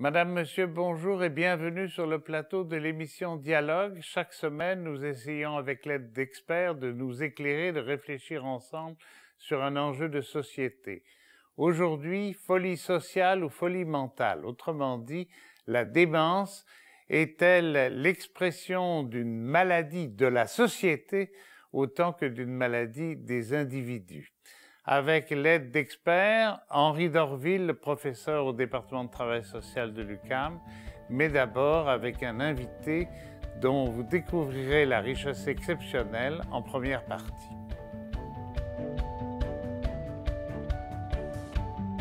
Madame, Monsieur, bonjour et bienvenue sur le plateau de l'émission Dialogue. Chaque semaine, nous essayons avec l'aide d'experts de nous éclairer, de réfléchir ensemble sur un enjeu de société. Aujourd'hui, folie sociale ou folie mentale? Autrement dit, la démence est-elle l'expression d'une maladie de la société autant que d'une maladie des individus? Avec l'aide d'experts, Henri Dorville, professeur au département de travail social de l'UQAM, mais d'abord avec un invité dont vous découvrirez la richesse exceptionnelle en première partie.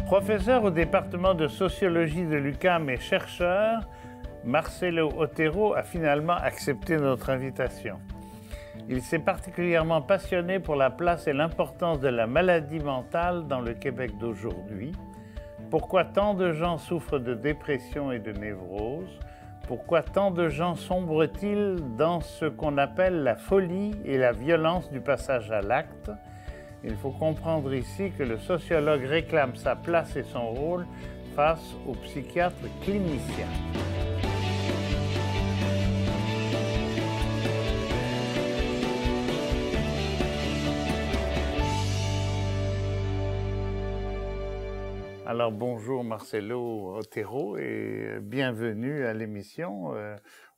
Professeur au département de sociologie de l'UQAM et chercheur, Marcelo Otero a finalement accepté notre invitation. Il s'est particulièrement passionné pour la place et l'importance de la maladie mentale dans le Québec d'aujourd'hui. Pourquoi tant de gens souffrent de dépression et de névrose? Pourquoi tant de gens sombrent-ils dans ce qu'on appelle la folie et la violence du passage à l'acte? Il faut comprendre ici que le sociologue réclame sa place et son rôle face au psychiatre clinicien. Alors bonjour Marcelo Otero et bienvenue à l'émission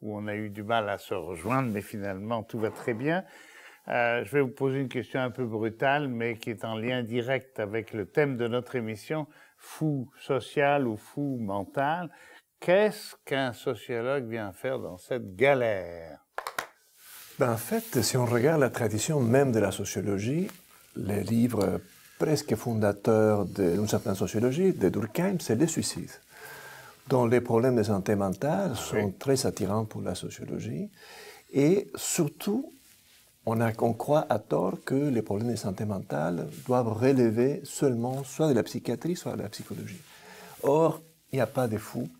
où on a eu du mal à se rejoindre, mais finalement tout va très bien. Je vais vous poser une question un peu brutale, mais qui est en lien direct avec le thème de notre émission, fou social ou fou mental. Qu'est-ce qu'un sociologue vient faire dans cette galère? En fait, si on regarde la tradition même de la sociologie, les livres presque fondateur d'une certaine sociologie, de Durkheim, c'est le suicide. Donc les problèmes de santé mentale sont très attirants pour la sociologie. Et surtout, on croit à tort que les problèmes de santé mentale doivent relever seulement soit de la psychiatrie, soit de la psychologie. Or, il n'y a pas de fous,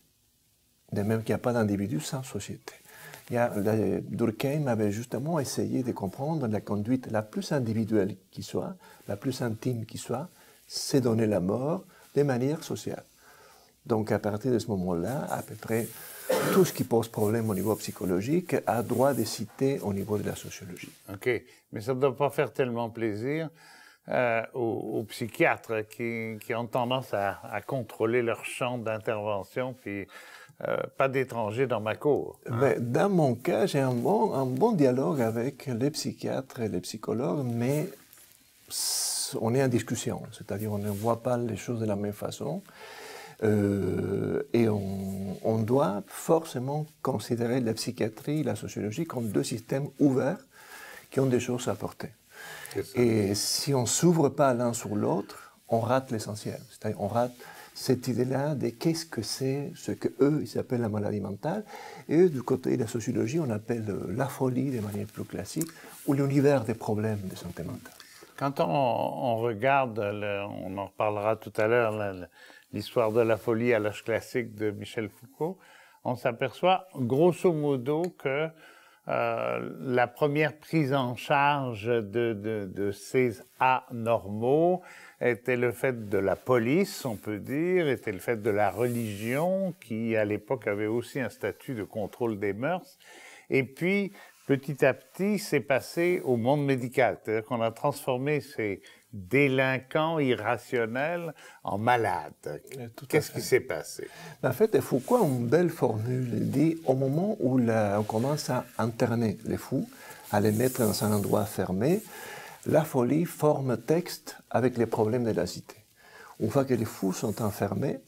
de même qu'il n'y a pas d'individus sans société. Durkheim avait justement essayé de comprendre la conduite la plus individuelle qui soit, la plus intime qui soit, c'est donner la mort de manière sociale. Donc à partir de ce moment-là, à peu près tout ce qui pose problème au niveau psychologique a droit de citer au niveau de la sociologie. OK, mais ça ne doit pas faire tellement plaisir aux psychiatres qui ont tendance à contrôler leur champ d'intervention, puis pas d'étrangers dans ma cour. Hein? Mais dans mon cas, j'ai un bon dialogue avec les psychiatres et les psychologues, mais on est en discussion, c'est-à-dire on ne voit pas les choses de la même façon. Et on doit forcément considérer la psychiatrie et la sociologie comme deux systèmes ouverts qui ont des choses à apporter. Et si on ne s'ouvre pas l'un sur l'autre, on rate l'essentiel. C'est-à-dire on rate cette idée-là de qu'est-ce que c'est, ce qu'eux, ils appellent la maladie mentale. Et du côté de la sociologie, on appelle la folie de manière plus classique, ou l'univers des problèmes de santé mentale. Quand on regarde, on en reparlera tout à l'heure, l'histoire de la folie à l'âge classique de Michel Foucault, on s'aperçoit grosso modo que la première prise en charge de ces anormaux était le fait de la police, on peut dire, était le fait de la religion, qui à l'époque avait aussi un statut de contrôle des mœurs, et puis petit à petit c'est passé au monde médical, c'est-à-dire qu'on a transformé ces délinquants irrationnels en malades. Qu'est-ce qui s'est passé? En fait, Foucault a une belle formule. Il dit, au moment où on commence à interner les fous, à les mettre dans un endroit fermé, la folie forme texte avec les problèmes de la cité. Une fois que les fous sont enfermés,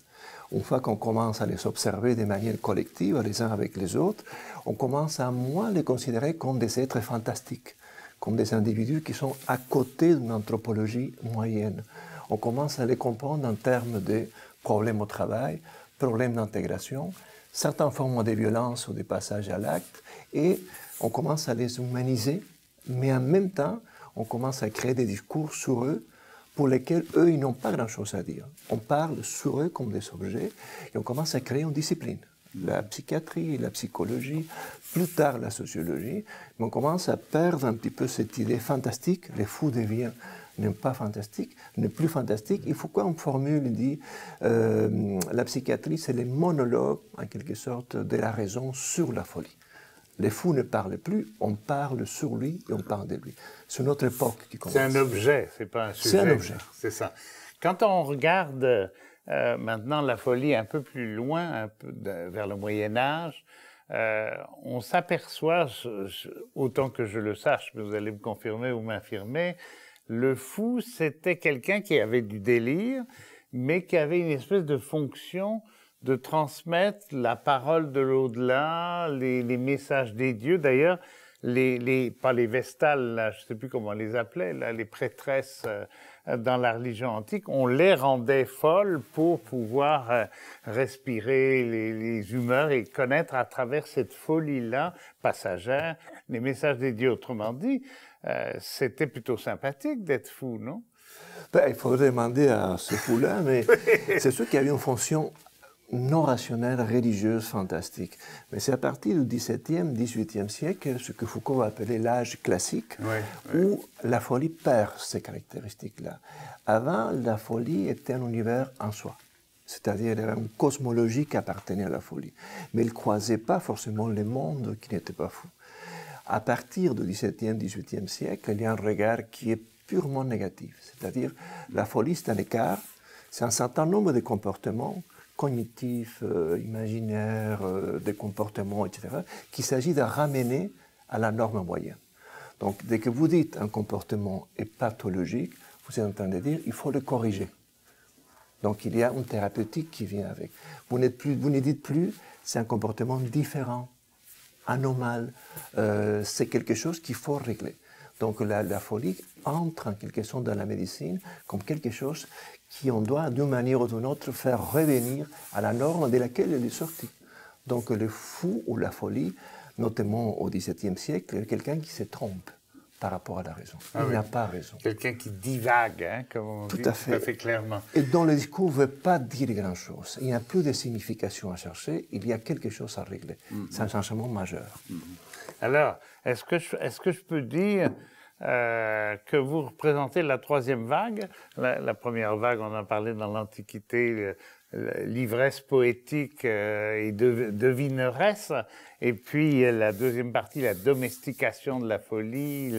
une fois qu'on commence à les observer de manière collective, les uns avec les autres, on commence à moins les considérer comme des êtres fantastiques, comme des individus qui sont à côté d'une anthropologie moyenne. On commence à les comprendre en termes de problèmes au travail, problèmes d'intégration, certaines formes de violence ou de passage à l'acte, et on commence à les humaniser, mais en même temps, on commence à créer des discours sur eux pour lesquels eux, ils n'ont pas grand-chose à dire. On parle sur eux comme des objets, et on commence à créer une discipline. La psychiatrie, la psychologie, plus tard la sociologie, mais on commence à perdre un petit peu cette idée fantastique. Les fous deviennent n'est pas fantastique, n'est plus fantastique. Il faut qu'on formule, il dit, la psychiatrie, c'est le monologue, en quelque sorte, de la raison sur la folie. Les fous ne parlent plus, on parle sur lui et on parle de lui. C'est notre époque qui commence. C'est un objet, c'est pas un sujet. C'est un objet. C'est ça. Quand on regarde maintenant la folie un peu plus loin, vers le Moyen Âge, on s'aperçoit, autant que je le sache, mais vous allez me confirmer ou m'infirmer, le fou, c'était quelqu'un qui avait du délire, mais qui avait une espèce de fonction de transmettre la parole de l'au-delà, les messages des dieux. D'ailleurs, pas les vestales, là, je ne sais plus comment on les appelait, là, les prêtresses dans la religion antique, on les rendait folles pour pouvoir respirer les humeurs et connaître à travers cette folie-là passagère les messages des dieux. Autrement dit, c'était plutôt sympathique d'être fou, non? Ben, il faudrait demander à ce fou-là, mais c'est ceux qui avaient une fonction non rationnelle, religieuse, fantastique. Mais c'est à partir du XVIIe, XVIIIe siècle, ce que Foucault va appeler l'âge classique, où la folie perd ces caractéristiques-là. Avant, la folie était un univers en soi. C'est-à-dire, il y avait une cosmologie qui appartenait à la folie. Mais il ne croisait pas forcément les mondes qui n'étaient pas fous. À partir du XVIIe, XVIIIe siècle, il y a un regard qui est purement négatif. C'est-à-dire, la folie, c'est un écart, c'est un certain nombre de comportements cognitifs, imaginaires, des comportements, etc., qu'il s'agit de ramener à la norme moyenne. Donc, dès que vous dites un comportement est pathologique, vous êtes en train de dire il faut le corriger. Donc, il y a une thérapeutique qui vient avec. Vous ne dites plus c'est un comportement différent, anormal, c'est quelque chose qu'il faut régler. Donc, la folie entre en quelque sorte dans la médecine comme quelque chose qu'on doit, d'une manière ou d'une autre, faire revenir à la norme de laquelle elle est sortie. Donc le fou ou la folie, notamment au XVIIe siècle, est quelqu'un qui se trompe par rapport à la raison. Il n'a pas raison. Quelqu'un qui divague, hein, comme on dit tout à fait clairement. Et dont le discours ne veut pas dire grand-chose. Il n'y a plus de signification à chercher, il y a quelque chose à régler. C'est un changement majeur. Alors, est-ce que je peux dire que vous représentez la troisième vague? La première vague, on en parlait dans l'Antiquité, l'ivresse poétique et devineresse. Et puis la deuxième partie, la domestication de la folie,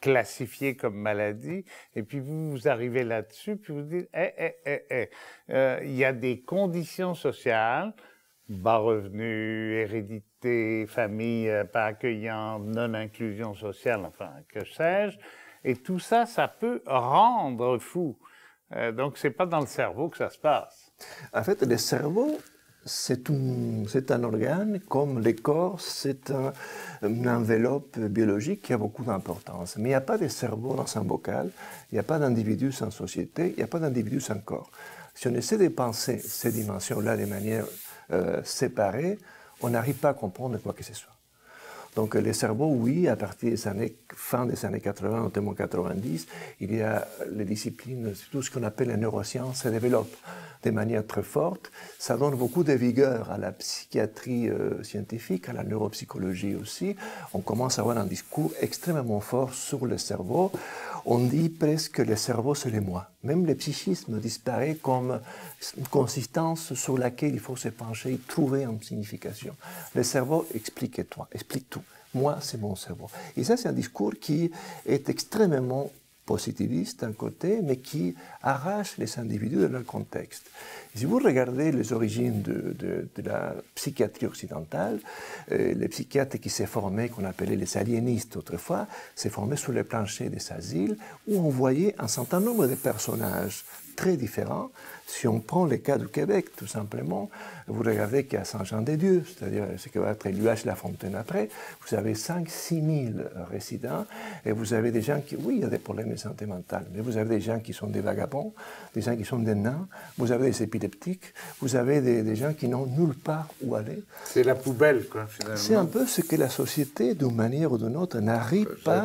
classifiée comme maladie. Et puis vous arrivez là-dessus, puis vous dites, il y a des conditions sociales, bas revenus, hérédité, famille pas accueillante, non-inclusion sociale, enfin, que sais-je. Et tout ça, ça peut rendre fou. Donc, c'est pas dans le cerveau que ça se passe. En fait, le cerveau, c'est un organe, comme le corps, c'est une enveloppe biologique qui a beaucoup d'importance. Mais il n'y a pas de cerveau dans un bocal, il n'y a pas d'individu sans société, il n'y a pas d'individu sans corps. Si on essaie de penser ces dimensions-là de manière séparée, on n'arrive pas à comprendre quoi que ce soit. Donc les cerveaux, oui, à partir des années, fin des années 80, notamment 90, il y a les disciplines, tout ce qu'on appelle les neurosciences se développent de manière très forte. Ça donne beaucoup de vigueur à la psychiatrie scientifique, à la neuropsychologie aussi. On commence à avoir un discours extrêmement fort sur le cerveau. On dit presque que le cerveau, c'est le moi. Même le psychisme disparaît comme une consistance sur laquelle il faut se pencher et trouver une signification. Le cerveau explique tout. Moi, c'est mon cerveau. Et ça, c'est un discours qui est extrêmement positiviste d'un côté, mais qui arrache les individus de leur contexte. Et si vous regardez les origines de la psychiatrie occidentale, les psychiatres qui s'est formés, qu'on appelait les aliénistes autrefois, s'est formés sur les planchers des asiles, où on voyait un certain nombre de personnages très différents. Si on prend le cas du Québec, tout simplement, vous regardez qu'il y a Saint-Jean-des-Dieux, c'est-à-dire ce qui va être l'UH-La-Fontaine après, vous avez 5-6 000 résidents, et vous avez des gens qui, oui, il y a des problèmes de santé mentale, mais vous avez des gens qui sont des vagabonds, des gens qui sont des nains, vous avez des épileptiques, vous avez des gens qui n'ont nulle part où aller. C'est la poubelle, quoi, finalement. C'est un peu ce que la société, d'une manière ou d'une autre, n'arrive pas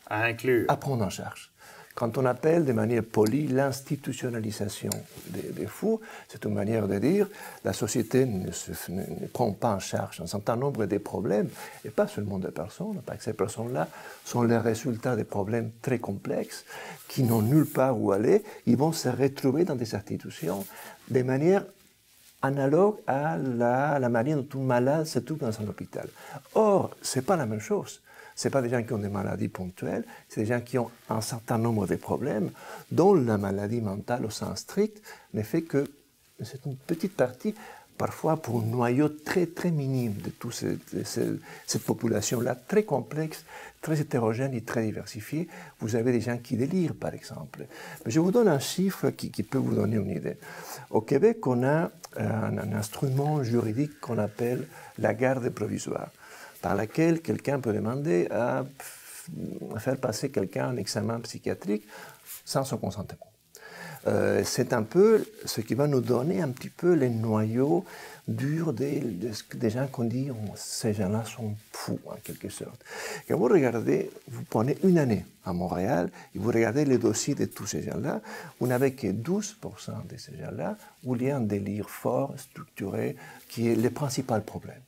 à inclure, à prendre en charge. Quand on appelle de manière polie l'institutionnalisation des fous, c'est une manière de dire la société ne prend pas en charge un certain nombre de problèmes, et pas seulement des personnes, parce que ces personnes-là sont le résultat des problèmes très complexes qui n'ont nulle part où aller. Ils vont se retrouver dans des institutions de manière analogue à la manière dont un malade se trouve dans un hôpital. Or, ce n'est pas la même chose. Ce n'est pas des gens qui ont des maladies ponctuelles, c'est des gens qui ont un certain nombre de problèmes dont la maladie mentale au sens strict ne fait que, c'est une petite partie, parfois pour un noyau très très minime de toute cette population-là, très complexe, très hétérogène et très diversifiée. Vous avez des gens qui délirent, par exemple. Mais je vous donne un chiffre qui peut vous donner une idée. Au Québec, on a un instrument juridique qu'on appelle la garde provisoire, par laquelle quelqu'un peut demander à faire passer quelqu'un un examen psychiatrique sans son consentement. C'est un peu ce qui va nous donner un petit peu les noyaux durs des gens qu'on dit ces gens-là sont fous, en quelque sorte. Quand vous regardez, vous prenez une année à Montréal et vous regardez les dossiers de tous ces gens-là, vous n'avez que 12% de ces gens-là où il y a un délire fort, structuré, qui est le principal problème.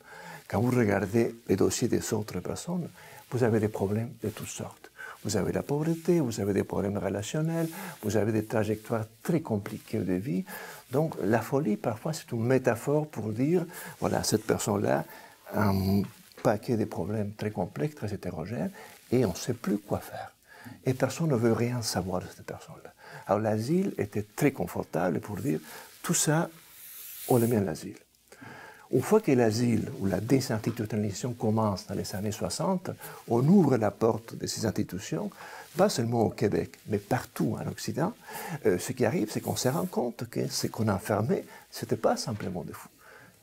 Quand vous regardez les dossiers des autres personnes, vous avez des problèmes de toutes sortes. Vous avez la pauvreté, vous avez des problèmes relationnels, vous avez des trajectoires très compliquées de vie. Donc la folie, parfois, c'est une métaphore pour dire, voilà, cette personne-là a un paquet de problèmes très complexes, très hétérogènes, et on ne sait plus quoi faire. Et personne ne veut rien savoir de cette personne-là. Alors l'asile était très confortable pour dire, tout ça, on le met à l'asile. Une fois que l'asile ou la désinstitutionnalisation commence dans les années 60, on ouvre la porte de ces institutions, pas seulement au Québec, mais partout en Occident. Ce qui arrive, c'est qu'on se rend compte que ce qu'on enfermait, ce n'était pas simplement des fous.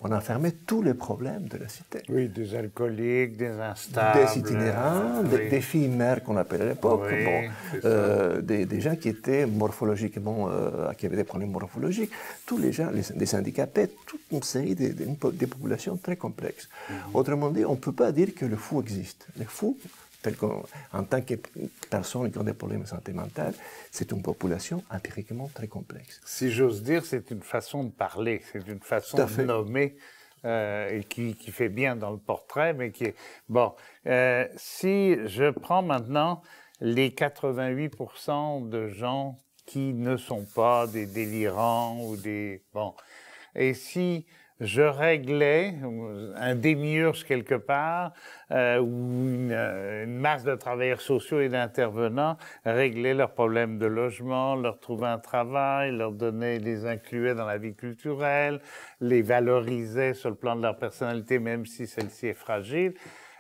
On enfermait tous les problèmes de la cité. Oui, des alcooliques, des instables. Des itinérants, oui. des filles mères qu'on appelait à l'époque, Oui, bon, des gens qui étaient morphologiquement, qui avaient des problèmes morphologiques, tous les gens, des handicapés, toute une série des populations très complexes. Autrement dit, on ne peut pas dire que le fou existe. Le fou, en tant que personne qui a des problèmes de santé mentale, c'est une population empiriquement très complexe. Si j'ose dire, c'est une façon de parler, c'est une façon de nommer et qui fait bien dans le portrait, mais qui est... Bon, si je prends maintenant les 88% de gens qui ne sont pas des délirants ou des... Bon, et si je réglais un démiurge quelque part, ou une masse de travailleurs sociaux et d'intervenants régler leurs problèmes de logement, leur trouver un travail, leur donner, les incluait dans la vie culturelle, les valorisait sur le plan de leur personnalité, même si celle-ci est fragile.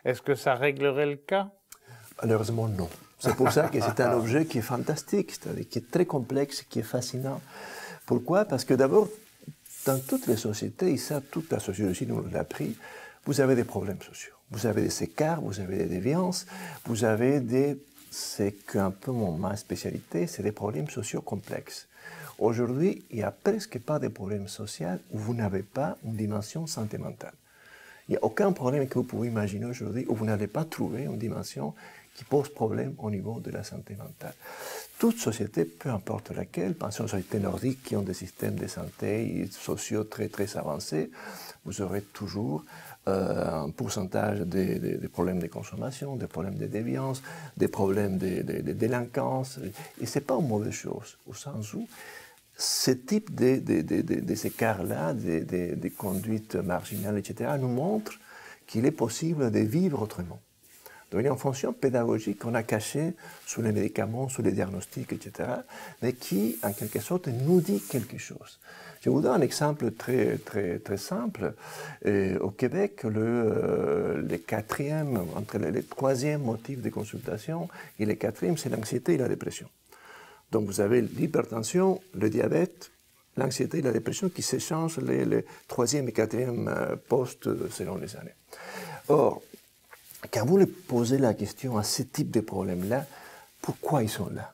Est-ce que ça réglerait le cas? Malheureusement, non. C'est pour ça que c'est un objet qui est fantastique, c'est-à-dire qui est très complexe, qui est fascinant. Pourquoi? Parce que d'abord, dans toutes les sociétés, et ça, toute la sociologie nous l'a appris, vous avez des problèmes sociaux. Vous avez des écarts, vous avez des déviances, vous avez c'est un peu ma spécialité, c'est des problèmes sociaux complexes. Aujourd'hui, il n'y a presque pas de problème social où vous n'avez pas une dimension santé mentale. Il n'y a aucun problème que vous pouvez imaginer aujourd'hui où vous n'allez pas trouver une dimension qui pose problème au niveau de la santé mentale. Toute société, peu importe laquelle, pensez aux sociétés nordiques qui ont des systèmes de santé sociaux très très avancés, vous aurez toujours un pourcentage des problèmes de consommation, des problèmes de déviance, des problèmes de délinquance. Et ce n'est pas une mauvaise chose, au sens où ce type d'écarts-là, des conduites marginales, etc., nous montre qu'il est possible de vivre autrement. Donc, il y a une fonction pédagogique qu'on a cachée sous les médicaments, sous les diagnostics, etc., mais qui, en quelque sorte, nous dit quelque chose. Je vous donne un exemple très, très, très simple. Au Québec, le quatrième, entre les troisième motif de consultation et le quatrième, c'est l'anxiété et la dépression. Donc, vous avez l'hypertension, le diabète, l'anxiété et la dépression qui s'échangent les troisième et quatrième postes selon les années. Or, quand vous posez la question à ce type de problème-là, pourquoi ils sont là?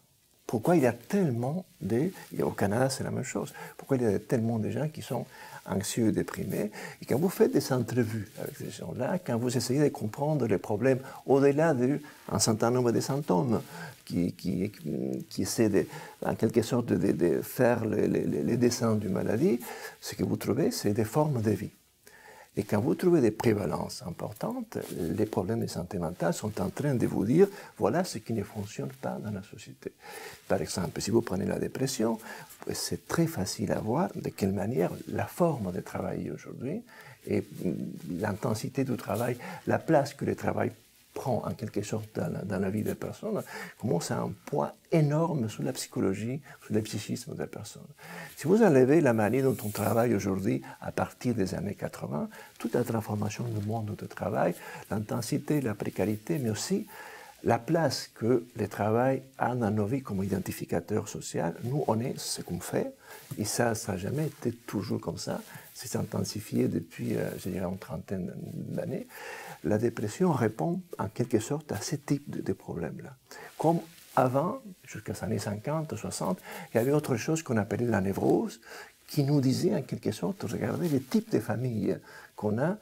Pourquoi il y a tellement et au Canada c'est la même chose, pourquoi il y a tellement de gens qui sont anxieux et déprimés, et quand vous faites des entrevues avec ces gens-là, quand vous essayez de comprendre les problèmes au-delà d'un certain nombre de symptômes, qui essaient en quelque sorte de faire les dessins d'une maladie, ce que vous trouvez, c'est des formes de vie. Et quand vous trouvez des prévalences importantes, les problèmes de santé mentale sont en train de vous dire voilà ce qui ne fonctionne pas dans la société. Par exemple, si vous prenez la dépression, c'est très facile à voir de quelle manière la forme de travail aujourd'hui et l'intensité du travail, la place que le travail prend en quelque sorte dans la vie des personnes, comment ça a un poids énorme sur la psychologie, sur le psychisme des personnes. Si vous enlevez la manière dont on travaille aujourd'hui à partir des années 80, toute la transformation du monde du travail, l'intensité, la précarité, mais aussi la place que le travail a dans nos vies comme identificateur social, nous on est ce qu'on fait, et ça n'a jamais été toujours comme ça, c'est intensifié depuis, je dirais, une trentaine d'années. La dépression répond en quelque sorte à ce type de problèmes-là. Comme avant, jusqu'à les années 50, 60, il y avait autre chose qu'on appelait la névrose, qui nous disait en quelque sorte, regardez les types de familles qu'on a,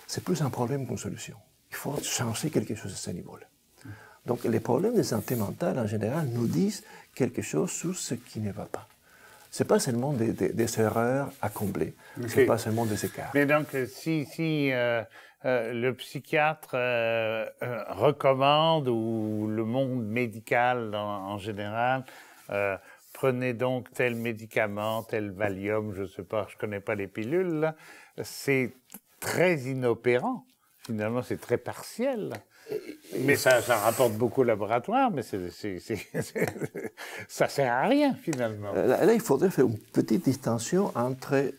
c'est plus un problème qu'une solution. Il faut changer quelque chose à ce niveau-là. Donc les problèmes de santé mentale, en général, nous disent quelque chose sur ce qui ne va pas. Ce n'est pas seulement des erreurs à combler, ce n'est pas seulement des écarts. Mais donc, si le psychiatre recommande, ou le monde médical en général, prenez donc tel médicament, tel Valium, je ne sais pas, je ne connais pas les pilules, c'est très inopérant. Finalement, c'est très partiel. Mais ça rapporte beaucoup au laboratoire, mais ça sert à rien, finalement. Là, il faudrait faire une petite distinction entre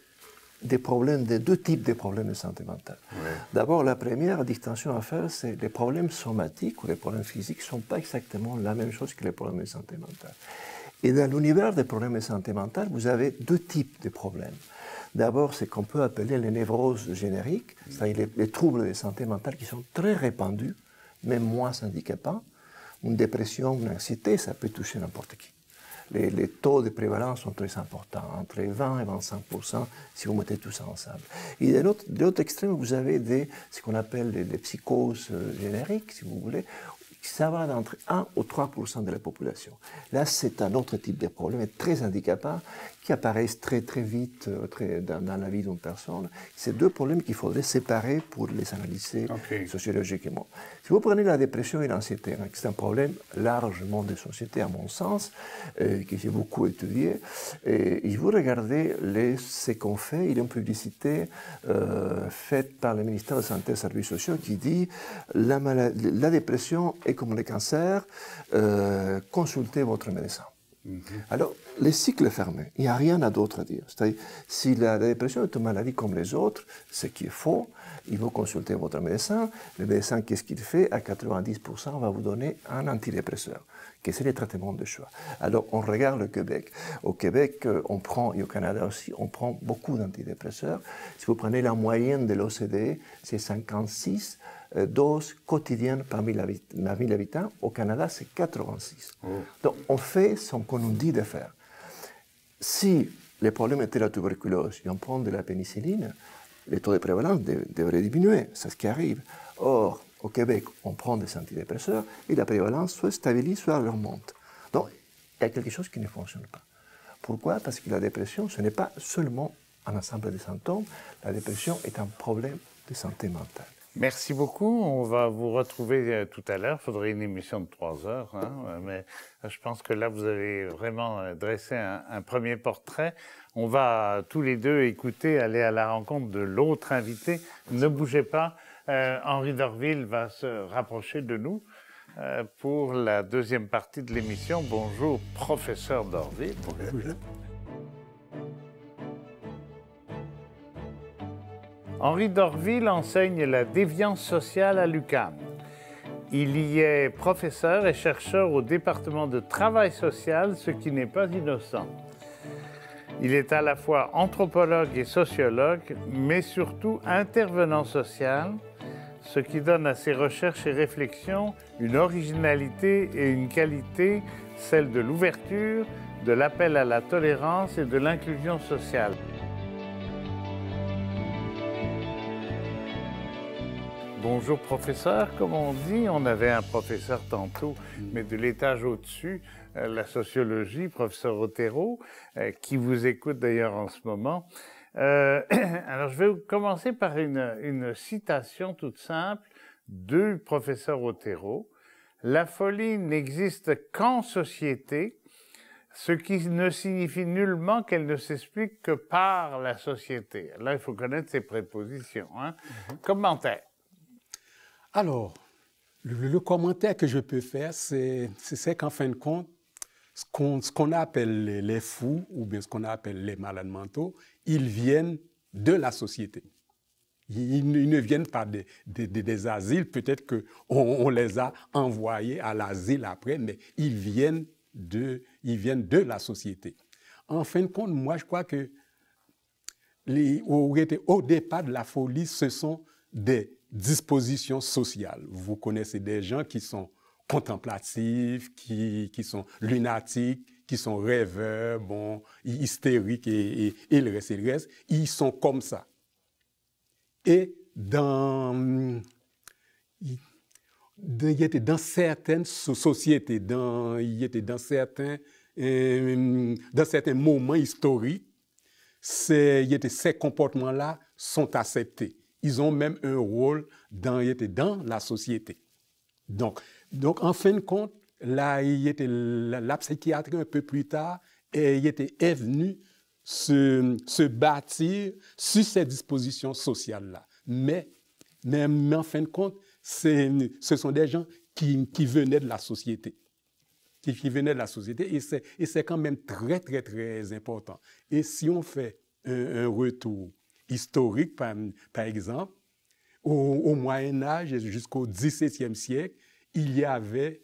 deux types de problèmes de santé mentale. Ouais. D'abord, la première distinction à faire, c'est les problèmes somatiques ou les problèmes physiques ne sont pas exactement la même chose que les problèmes de santé mentale. Et dans l'univers des problèmes de santé mentale, vous avez deux types de problèmes. D'abord, c'est qu'on peut appeler les névroses génériques, c'est-à-dire les troubles de santé mentale qui sont très répandus, même moins handicapants. Une dépression, une anxiété, ça peut toucher n'importe qui. Les taux de prévalence sont très importants, entre 20 et 25% si vous mettez tout ça ensemble. Et de l'autre extrême, vous avez ce qu'on appelle les psychoses génériques, si vous voulez, ça va d'entre 1 ou 3% de la population. Là, c'est un autre type de problème très handicapant qui apparaissent très vite dans la vie d'une personne. C'est deux problèmes qu'il faudrait séparer pour les analyser sociologiquement. Si vous prenez la dépression et l'anxiété, c'est un problème largement de société, à mon sens, que j'ai beaucoup étudié, et vous regardez ce qu'on fait, il y a une publicité faite par le ministère de la Santé et des Services sociaux qui dit la dépression est comme le cancer, consultez votre médecin. Alors, le cycle est fermé, il n'y a rien d'autre à dire. C'est-à-dire, si la dépression est une maladie comme les autres, ce qui est faux, il faut consulter votre médecin. Le médecin, qu'est-ce qu'il fait? À 90%, va vous donner un antidépresseur, qui c'est le traitement de choix. Alors, on regarde le Québec. Au Québec, on prend, et au Canada aussi, on prend beaucoup d'antidépresseurs. Si vous prenez la moyenne de l'OCDE, c'est 56 doses quotidiennes par 1000 habitants. Au Canada, c'est 86. Oh. Donc, on fait ce qu'on nous dit de faire. Si le problème était la tuberculose et on prend de la pénicilline, les taux de prévalence devraient diminuer. C'est ce qui arrive. Or, au Québec, on prend des antidépresseurs et la prévalence soit stabilise, soit elle remonte. Donc, il y a quelque chose qui ne fonctionne pas. Pourquoi? Parce que la dépression, ce n'est pas seulement un ensemble de symptômes. La dépression est un problème de santé mentale. Merci beaucoup. On va vous retrouver tout à l'heure. Il faudrait une émission de 3 heures, hein, mais je pense que là, vous avez vraiment dressé un premier portrait. On va tous les deux écouter, aller à la rencontre de l'autre invité. Ne bougez pas. Henri Dorville va se rapprocher de nous pour la deuxième partie de l'émission. Bonjour, professeur Dorville. Bonjour. Henri Dorville enseigne la déviance sociale à l'UQAM. Il y est professeur et chercheur au département de travail social, ce qui n'est pas innocent. Il est à la fois anthropologue et sociologue, mais surtout intervenant social. ce qui donne à ses recherches et réflexions une originalité et une qualité, celle de l'ouverture, de l'appel à la tolérance et de l'inclusion sociale. Bonjour professeur, comme on dit, on avait un professeur tantôt, mais de l'étage au-dessus, la sociologie, professeur Otero, qui vous écoute d'ailleurs en ce moment. Alors je vais commencer par une citation toute simple du professeur Otero. La folie n'existe qu'en société, ce qui ne signifie nullement qu'elle ne s'explique que par la société. Là, il faut connaître ses prépositions. Hein? Commentaire. Alors, le commentaire que je peux faire, c'est qu'en fin de compte, ce qu'on appelle les fous, ou bien ce qu'on appelle les malades mentaux, ils viennent de la société. Ils ne viennent pas des asiles, peut-être qu'on les a envoyés à l'asile après, mais ils viennent de la société. En fin de compte, moi je crois que au départ de la folie, ce sont des dispositions sociales. Vous connaissez des gens qui sont contemplatifs, qui sont lunatiques, qui sont rêveurs, bon, hystériques et le reste. Ils sont comme ça. Et il était dans certaines sociétés, il était dans certains moments historiques, ces comportements-là sont acceptés. Ils ont même un rôle dans la société. Donc, en fin de compte, là, la psychiatrie un peu plus tard est venue se bâtir sur ces dispositions sociales-là. Mais en fin de compte, ce sont des gens qui venaient de la société. Qui venaient de la société, et c'est quand même très, très, très important. Et si on fait un retour historique, par exemple, au Moyen-Âge jusqu'au XVIIe siècle, il y avait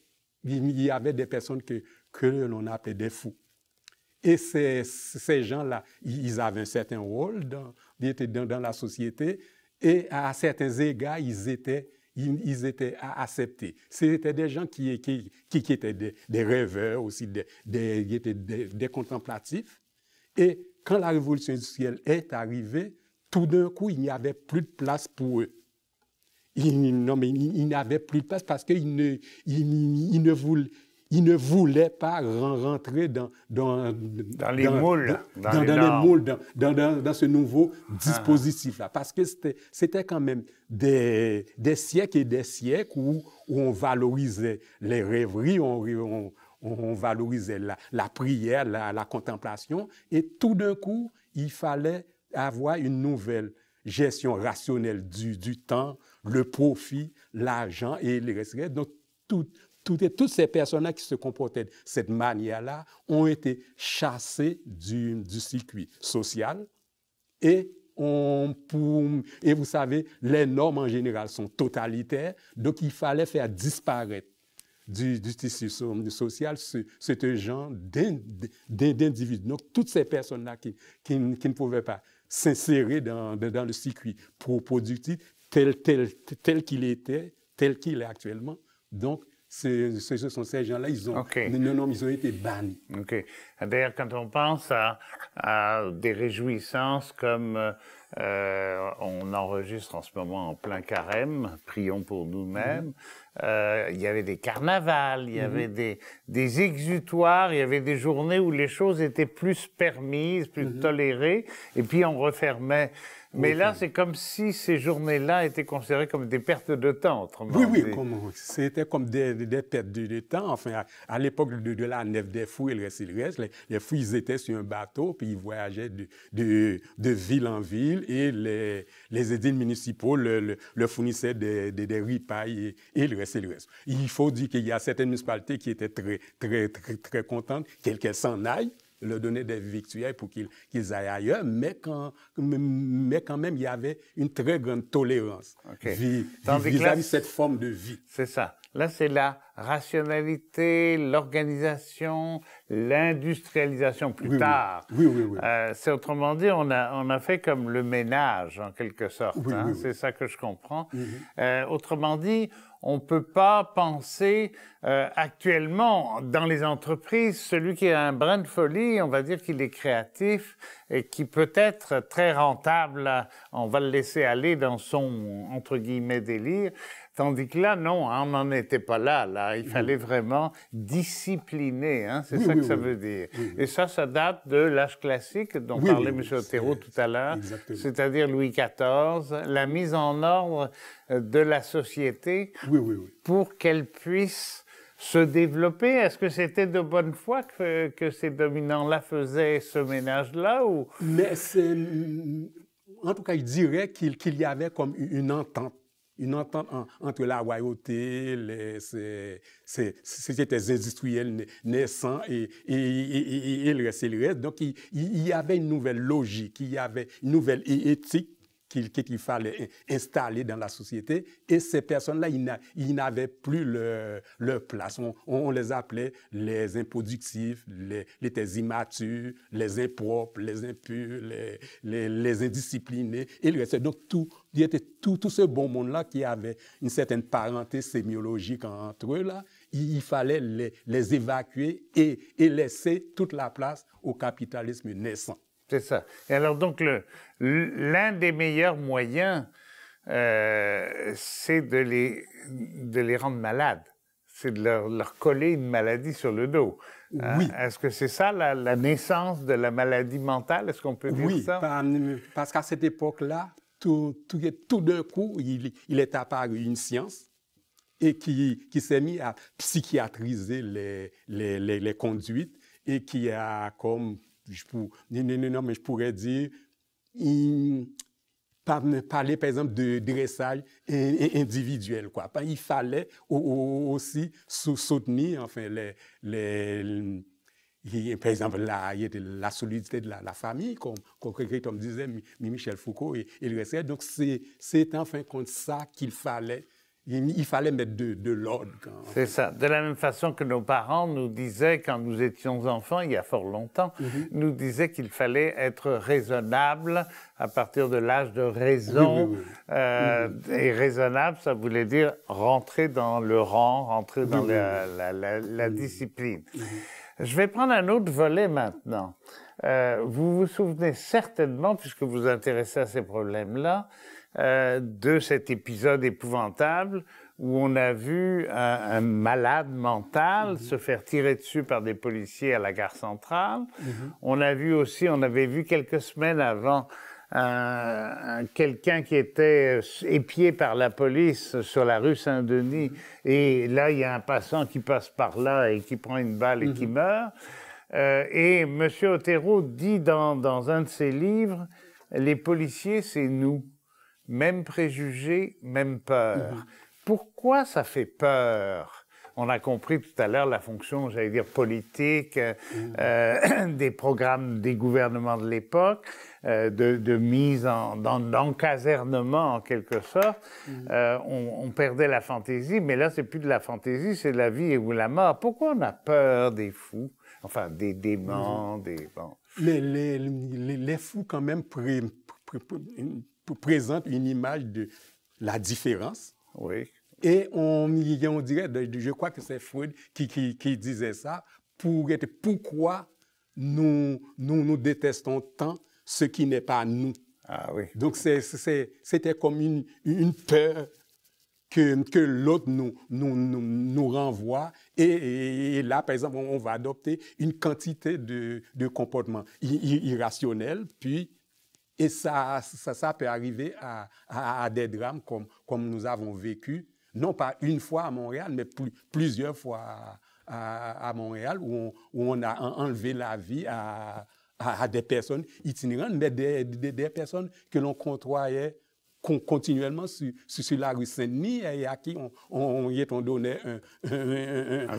des personnes que l'on appelait des fous. Et ces gens-là, ils avaient un certain rôle dans la société, et à certains égards, ils étaient acceptés. C'était des gens qui étaient des rêveurs aussi, des contemplatifs. Et quand la révolution industrielle est arrivée, tout d'un coup, il n'y avait plus de place pour eux. Il n'y avait plus de place parce qu'ils ne voulaient pas rentrer dans les moules, dans ce nouveau dispositif-là. Parce que c'était quand même des siècles et des siècles où on valorisait les rêveries, on valorisait la prière, la contemplation, et tout d'un coup, il fallait avoir une nouvelle gestion rationnelle du temps, le profit, l'argent et le reste. Donc, toutes ces personnes-là qui se comportaient de cette manière-là ont été chassées du circuit social. Et vous savez, les normes en général sont totalitaires, donc il fallait faire disparaître du tissu social ce genre d'individus. Donc, toutes ces personnes-là qui ne pouvaient pas s'insérer dans le circuit productif tel qu'il était, tel qu'il est actuellement. Donc, ce sont ces gens-là, ils ont été bannis. OK. D'ailleurs, quand on pense à des réjouissances comme on enregistre en ce moment en plein carême, prions pour nous-mêmes, il y avait des carnavals, il y avait des exutoires, il y avait des journées où les choses étaient plus permises, plus tolérées, et puis on refermait. Mais là, c'est comme si ces journées-là étaient considérées comme des pertes de temps, autrement dit. Oui, c'était comme des pertes de temps. Enfin, à l'époque de la nef des fous et le reste, les fous, ils étaient sur un bateau, puis ils voyageaient de ville en ville, et les édiles municipaux leur fournissaient des ripailles et le reste. Il faut dire qu'il y a certaines municipalités qui étaient très, très, très, très contentes qu'elles s'en aillent, leur donner des victuailles pour qu'ils aillent ailleurs, mais quand même, il y avait une très grande tolérance vis-à-vis de cette forme de vie. C'est ça. Là, c'est la rationalité, l'organisation, l'industrialisation plus tard. Oui. C'est autrement dit, on a fait comme le ménage, en quelque sorte. Oui. C'est ça que je comprends. Autrement dit, on ne peut pas penser actuellement dans les entreprises, celui qui a un brin de folie, on va dire qu'il est créatif et qui peut être très rentable. On va le laisser aller dans son, entre guillemets, délire. Tandis que là, non, on n'en était pas là. Il fallait vraiment discipliner. C'est ça que ça veut dire. Et ça date de l'âge classique dont parlait M. Otero tout à l'heure, c'est-à-dire Louis XIV, la mise en ordre de la société pour qu'elle puisse se développer. Est-ce que c'était de bonne foi que ces dominants-là faisaient ce ménage-là ou... Mais en tout cas, il dirait qu'il y avait comme une entente entre la royauté, c'était des industriels naissants et le reste. Donc, il y avait une nouvelle logique, il y avait une nouvelle éthique qu'il fallait installer dans la société. Et ces personnes-là, ils n'avaient plus leur place. On les appelait les improductifs, les immatures, les impropres, les impurs, les indisciplinés et le reste. Donc, il y avait tout ce bon monde-là qui avait une certaine parenté sémiologique entre eux, là. Il fallait les évacuer et laisser toute la place au capitalisme naissant. C'est ça. Et alors, donc, l'un des meilleurs moyens, c'est de les rendre malades. C'est de leur coller une maladie sur le dos. Oui. Est-ce que c'est ça, la naissance de la maladie mentale? Est-ce qu'on peut dire ça? Oui, parce qu'à cette époque-là, tout d'un coup, il est apparu une science et qui s'est mis à psychiatriser les conduites et qui a comme... mais je pourrais dire, parler par exemple de dressage individuel, quoi. Il fallait aussi soutenir, enfin, par exemple, la solidité de la famille, comme disait Michel Foucault et le reste. Donc, c'est en fin de compte ça qu'il fallait. Il fallait mettre de l'ordre. C'est ça. De la même façon que nos parents nous disaient, quand nous étions enfants, il y a fort longtemps, nous disaient qu'il fallait être raisonnable à partir de l'âge de raison. Et raisonnable, ça voulait dire rentrer dans le rang, rentrer dans la discipline. Je vais prendre un autre volet maintenant. Vous vous souvenez certainement, puisque vous vous intéressez à ces problèmes-là, de cet épisode épouvantable où on a vu un malade mental se faire tirer dessus par des policiers à la gare centrale. On avait vu quelques semaines avant quelqu'un qui était épié par la police sur la rue Saint-Denis. Et là, il y a un passant qui passe par là et qui prend une balle et qui meurt. Et M. Otero dit dans un de ses livres, « Les policiers, c'est nous. Même préjugés, même peur. » Pourquoi ça fait peur? On a compris tout à l'heure la fonction, j'allais dire, politique des programmes des gouvernements de l'époque, de mise d'encasernement en quelque sorte. On perdait la fantaisie, mais là, c'est plus de la fantaisie, c'est la vie ou la mort. Pourquoi on a peur des fous? Enfin, des démons, bon. Les fous, quand même, présentent une image de la différence. Oui. Et on dirait, je crois que c'est Freud qui disait ça, pourquoi nous détestons tant ce qui n'est pas nous. Ah oui. Donc c'était comme une peur que l'autre nous renvoie. Et là, par exemple, on va adopter une quantité de comportements irrationnels, et ça peut arriver à des drames comme nous avons vécu, non pas une fois à Montréal, mais plusieurs fois à Montréal, où on a enlevé la vie à des personnes itinérantes, mais des personnes que l'on côtoyait continuellement sur la rue Saint-Denis et à qui on donnait un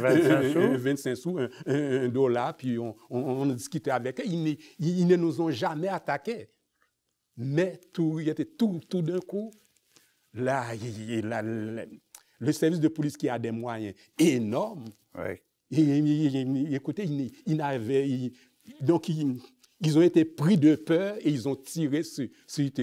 25 sous, un dollar, puis on discutait avec eux. Ils ne nous ont jamais attaqués. Mais tout d'un coup, le service de police qui a des moyens énormes, Oui. écoutez, donc ils ont été pris de peur et ils ont tiré sur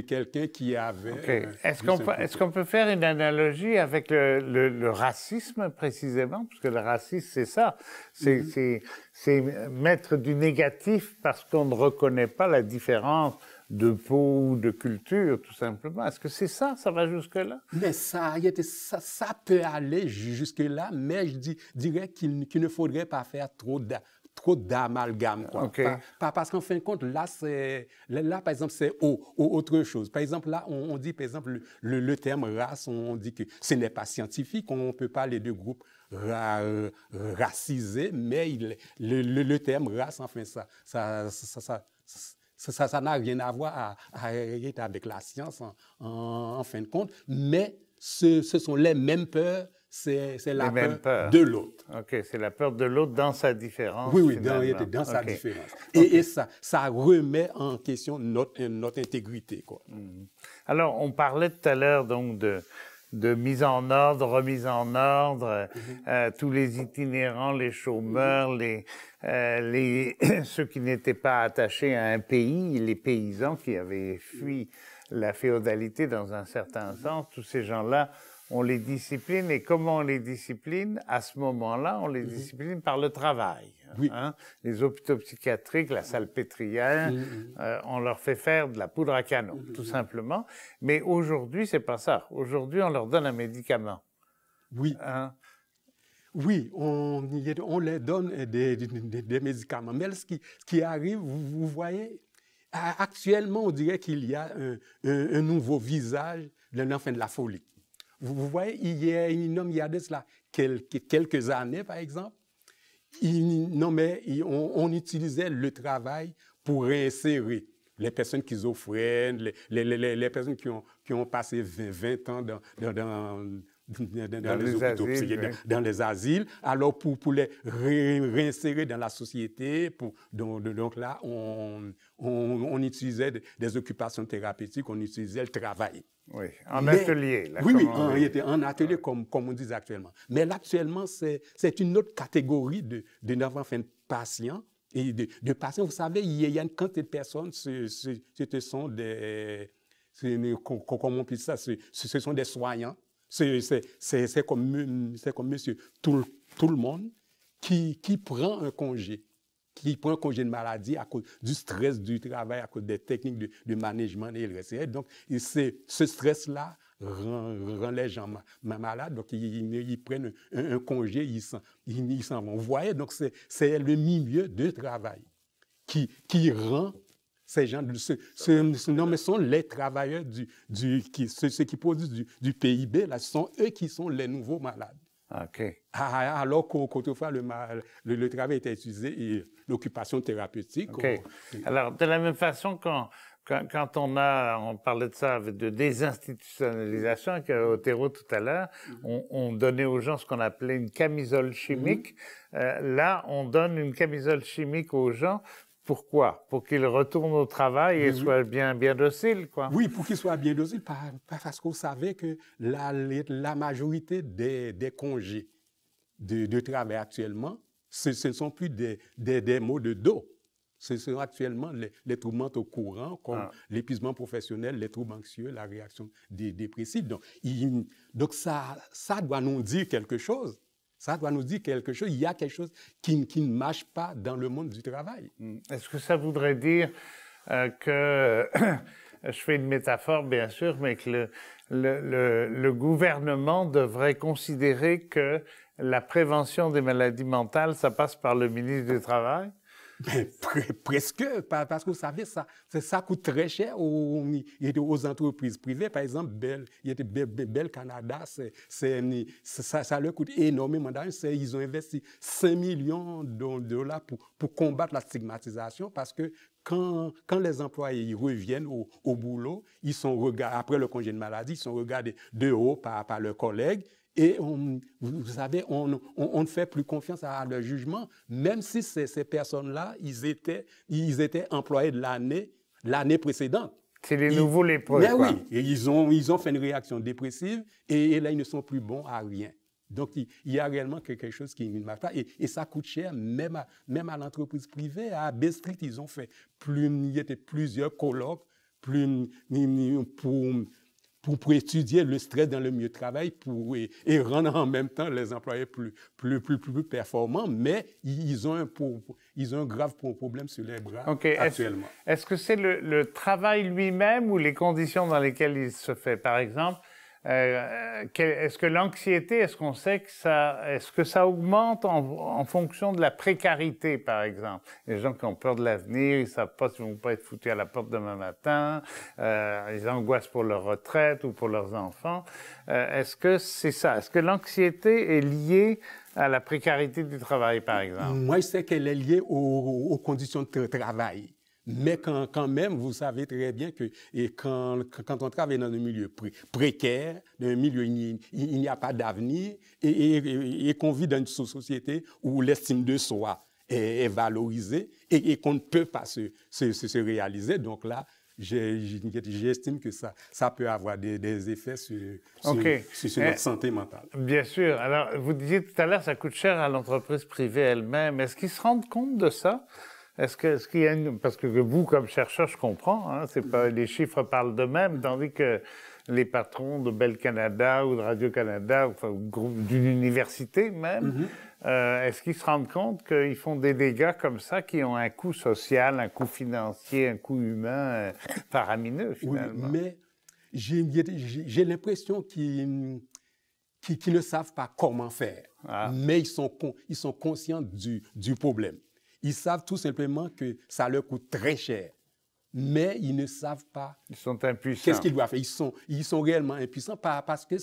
quelqu'un qui avait... Okay. Est-ce qu'on peut faire une analogie avec le racisme précisément? Parce que le racisme, c'est ça. C'est mettre du négatif parce qu'on ne reconnaît pas la différence de peau ou de culture, tout simplement. Est-ce que c'est ça? Ça va jusque-là? Mais ça peut aller jusque-là, mais je dirais qu'il ne faudrait pas faire trop d'amalgame. Okay. Parce qu'en fin de compte, là, par exemple, c'est autre chose. Par exemple, là, on dit, par exemple, le terme race, on dit que ce n'est pas scientifique, on ne peut pas les deux groupes racisés, mais le terme race, enfin, ça n'a rien à voir avec la science, en fin de compte, mais ce sont les mêmes peurs. C'est la peur de l'autre. OK, c'est la peur de l'autre dans sa différence. Oui, dans sa différence. Et ça remet en question notre intégrité, quoi. Alors, on parlait tout à l'heure donc de mise en ordre, remise en ordre, tous les itinérants, les chômeurs, ceux qui n'étaient pas attachés à un pays, les paysans qui avaient fui la féodalité dans un certain sens, tous ces gens-là, on les discipline. Et comment on les discipline? À ce moment-là, on les discipline par le travail. Oui. Hein? Les hôpitaux psychiatriques, la salpêtrière, on leur fait faire de la poudre à canon, tout simplement. Mais aujourd'hui, c'est pas ça. Aujourd'hui, on leur donne un médicament. Oui. Hein? Oui, on leur donne des médicaments. Mais ce qui arrive, vous voyez, actuellement, on dirait qu'il y a un nouveau visage de l'enfant de la folie. Vous voyez, il y a de cela quelques années, par exemple, on utilisait le travail pour réinsérer les personnes schizophrènes, les personnes qui ont passé 20 ans dans les asiles, alors pour les réinsérer dans la société, donc là, on utilisait des occupations thérapeutiques, on utilisait le travail. Oui, atelier. Là, oui, en atelier, comme on dit actuellement. Mais là, actuellement, c'est une autre catégorie de patients. Et de patients, vous savez, il y a une quantité de personnes, ce sont des... Comment on peut dire ça? Ce sont des soignants. C'est comme monsieur tout le monde qui prend un congé. Qui prend un congé de maladie à cause du stress du travail, à cause des techniques de management et le reste. Donc, ce stress-là rend les gens malades. Donc, ils prennent un congé, ils s'en vont. Vous voyez, donc c'est le milieu de travail qui rend ces gens, mais sont les travailleurs ceux qui produisent du PIB, là, ce sont eux qui sont les nouveaux malades. OK. Alors qu'autrefois, le travail était utilisé et l'occupation thérapeutique. OK. Alors, de la même façon, quand on parlait de ça, de désinstitutionnalisation, avec Otero tout à l'heure, on donnait aux gens ce qu'on appelait une camisole chimique. Là, on donne une camisole chimique aux gens. Pourquoi? Pour qu'ils retournent au travail et soient bien dociles, quoi. Oui, pour qu'ils soient bien dociles, parce qu'on savait que la majorité des congés de travail actuellement, ce ne sont plus des maux de dos. Ce sont actuellement les troubles mentaux courants, comme l'épuisement professionnel, les troubles anxieux, la réaction dépressive. Donc ça doit nous dire quelque chose. Ça doit nous dire quelque chose. Il y a quelque chose qui ne marche pas dans le monde du travail. Est-ce que ça voudrait dire que, je fais une métaphore bien sûr, mais que le gouvernement devrait considérer que la prévention des maladies mentales, ça passe par le ministre du Travail? Ben, presque, parce que vous savez, ça coûte très cher aux entreprises privées. Par exemple, Bell Canada, ça leur coûte énormément d'argent. Ils ont investi 5 millions de dollars pour combattre la stigmatisation, parce que quand les employés ils reviennent au boulot, ils sont après le congé de maladie, ils sont regardés de haut par leurs collègues. Et vous savez, on ne fait plus confiance à leur jugement, même si ces personnes-là, ils étaient employés de l'année précédente. C'est les nouveaux lépreux, mais quoi. oui, et ils ont fait une réaction dépressive et là, ils ne sont plus bons à rien. Donc, il y a réellement quelque chose qui ne marche pas. Et ça coûte cher, même à l'entreprise privée. À Bay Street, ils ont fait il y avait plusieurs colloques pour étudier le stress dans le milieu de travail et rendre en même temps les employés plus performants. Mais ils ont un grave problème sur les bras actuellement. Est-ce que c'est le travail lui-même ou les conditions dans lesquelles il se fait? Par exemple, est-ce que l'anxiété, est-ce qu'on sait que ça augmente en fonction de la précarité, par exemple? Les gens qui ont peur de l'avenir, ils savent pas s'ils vont pas être foutus à la porte demain matin, ils angoissent pour leur retraite ou pour leurs enfants. Est-ce que c'est ça? Est-ce que l'anxiété est liée à la précarité du travail, par exemple? Moi, je sais qu'elle est liée aux conditions de travail. Mais quand même, vous savez très bien que quand on travaille dans un milieu précaire, dans un milieu où il n'y a pas d'avenir, et qu'on vit dans une société où l'estime de soi est valorisée et qu'on ne peut pas se réaliser, donc là, j'estime que ça peut avoir des effets sur notre santé mentale. Bien sûr. Alors, vous disiez tout à l'heure, ça coûte cher à l'entreprise privée elle-même. Est-ce qu'ils se rendent compte de ça? Est-ce qu'il y a parce que vous, comme chercheur, je comprends, hein, c'est pas, les chiffres parlent d'eux-mêmes, tandis que les patrons de Bell Canada ou de Radio-Canada, enfin, d'une université même, est-ce qu'ils se rendent compte qu'ils font des dégâts comme ça qui ont un coût social, un coût financier, un coût humain faramineux, finalement? Oui, mais j'ai l'impression qu'ils ne savent pas comment faire, mais ils sont conscients du problème. Ils savent tout simplement que ça leur coûte très cher, mais ils ne savent pas. Ils sont impuissants. Qu'est-ce qu'ils doivent faire? Ils sont réellement impuissants parce que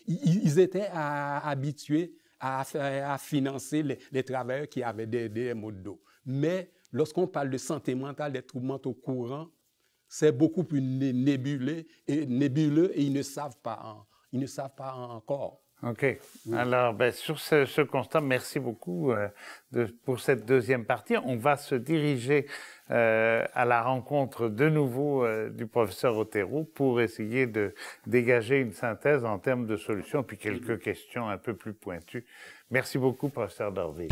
ils étaient habitués à financer les travailleurs qui avaient des maux de dos. Mais lorsqu'on parle de santé mentale, des troubles mentaux courants, c'est beaucoup plus nébuleux et ils ne savent pas encore. OK. Oui. Alors, sur ce constat, merci beaucoup pour cette deuxième partie. On va se diriger à la rencontre de nouveau du professeur Otero pour essayer de dégager une synthèse en termes de solutions, puis quelques questions un peu plus pointues. Merci beaucoup, professeur Dorville.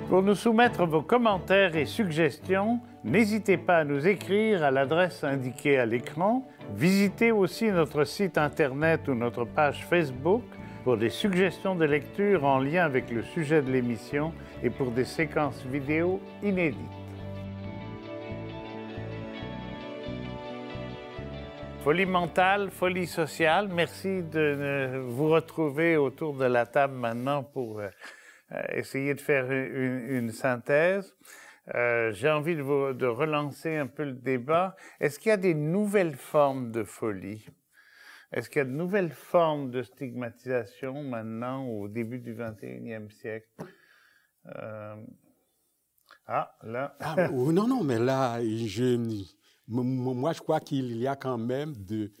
Pour nous soumettre vos commentaires et suggestions, n'hésitez pas à nous écrire à l'adresse indiquée à l'écran. Visitez aussi notre site Internet ou notre page Facebook pour des suggestions de lecture en lien avec le sujet de l'émission et pour des séquences vidéo inédites. Folie mentale, folie sociale, merci de vous retrouver autour de la table maintenant pour essayer de faire une synthèse. J'ai envie de relancer un peu le débat. Est-ce qu'il y a des nouvelles formes de folie? Est-ce qu'il y a de nouvelles formes de stigmatisation maintenant au début du 21e siècle? Non, mais là, moi, je crois qu'il y a quand même de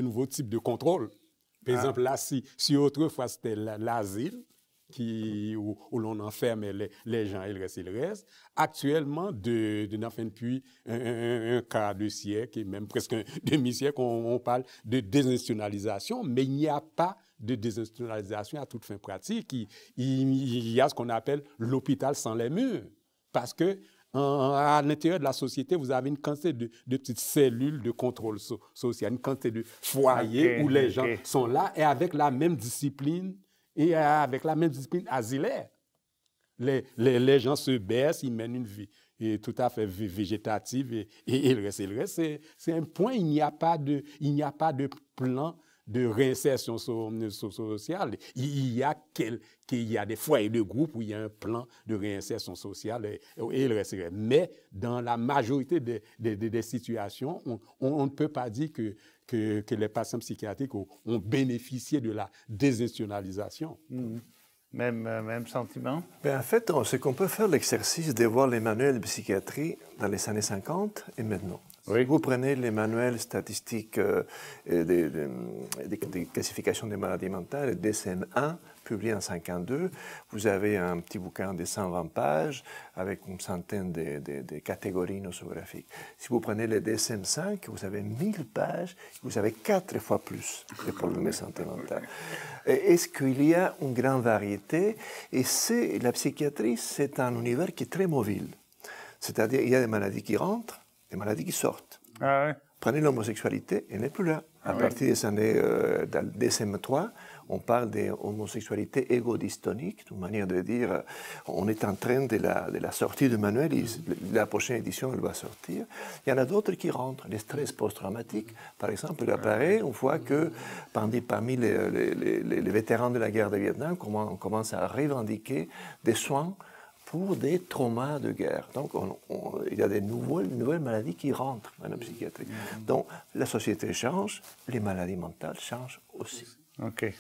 nouveaux types de contrôle. Par exemple, là, si autrefois c'était l'asile, où l'on enferme les gens et le reste. Actuellement, depuis un quart de siècle et même presque un demi-siècle, on parle de désinstitutionnalisation, mais il n'y a pas de désinstitutionnalisation à toute fin pratique. Il y a ce qu'on appelle l'hôpital sans les murs, parce que à l'intérieur de la société, vous avez une quantité de petites cellules de contrôle social, une quantité de foyers où les gens sont là et avec la même discipline asilaire. Les gens se baissent, ils mènent une vie tout à fait végétative et le reste, c'est un point, il n'y a pas de plan de réinsertion sociale. Il y a des foyers de groupe où il y a un plan de réinsertion sociale et le reste. Mais dans la majorité des situations, on ne peut pas dire que les patients psychiatriques ont bénéficié de la désinstitutionnalisation. Même sentiment? En fait, c'est qu'on peut faire l'exercice de voir les manuels de psychiatrie dans les années 50 et maintenant. Oui. Si vous prenez les manuels statistiques des classifications des maladies mentales, DSM-1, publié en 1952. Vous avez un petit bouquin de 120 pages avec une centaine de catégories nosographiques. Si vous prenez le DSM-5, vous avez 1000 pages, vous avez 4 fois plus de problèmes de santé mentale. Est-ce qu'il y a une grande variété? Et la psychiatrie, c'est un univers qui est très mobile. C'est-à-dire, il y a des maladies qui rentrent, des maladies qui sortent. Ah ouais. Prenez l'homosexualité, elle n'est plus là. À partir des années DSM-3, on parle d'homosexualité égodystonique, une manière de dire on est en train de la sortie du manuel, la prochaine édition elle va sortir. Il y en a d'autres qui rentrent, les stress post-traumatiques, par exemple, il apparaît, on voit que parmi les vétérans de la guerre de Vietnam, on commence à revendiquer des soins pour des traumas de guerre. Donc, il y a des nouvelles maladies qui rentrent dans la psychiatrie. Donc, la société change, les maladies mentales changent aussi. OK.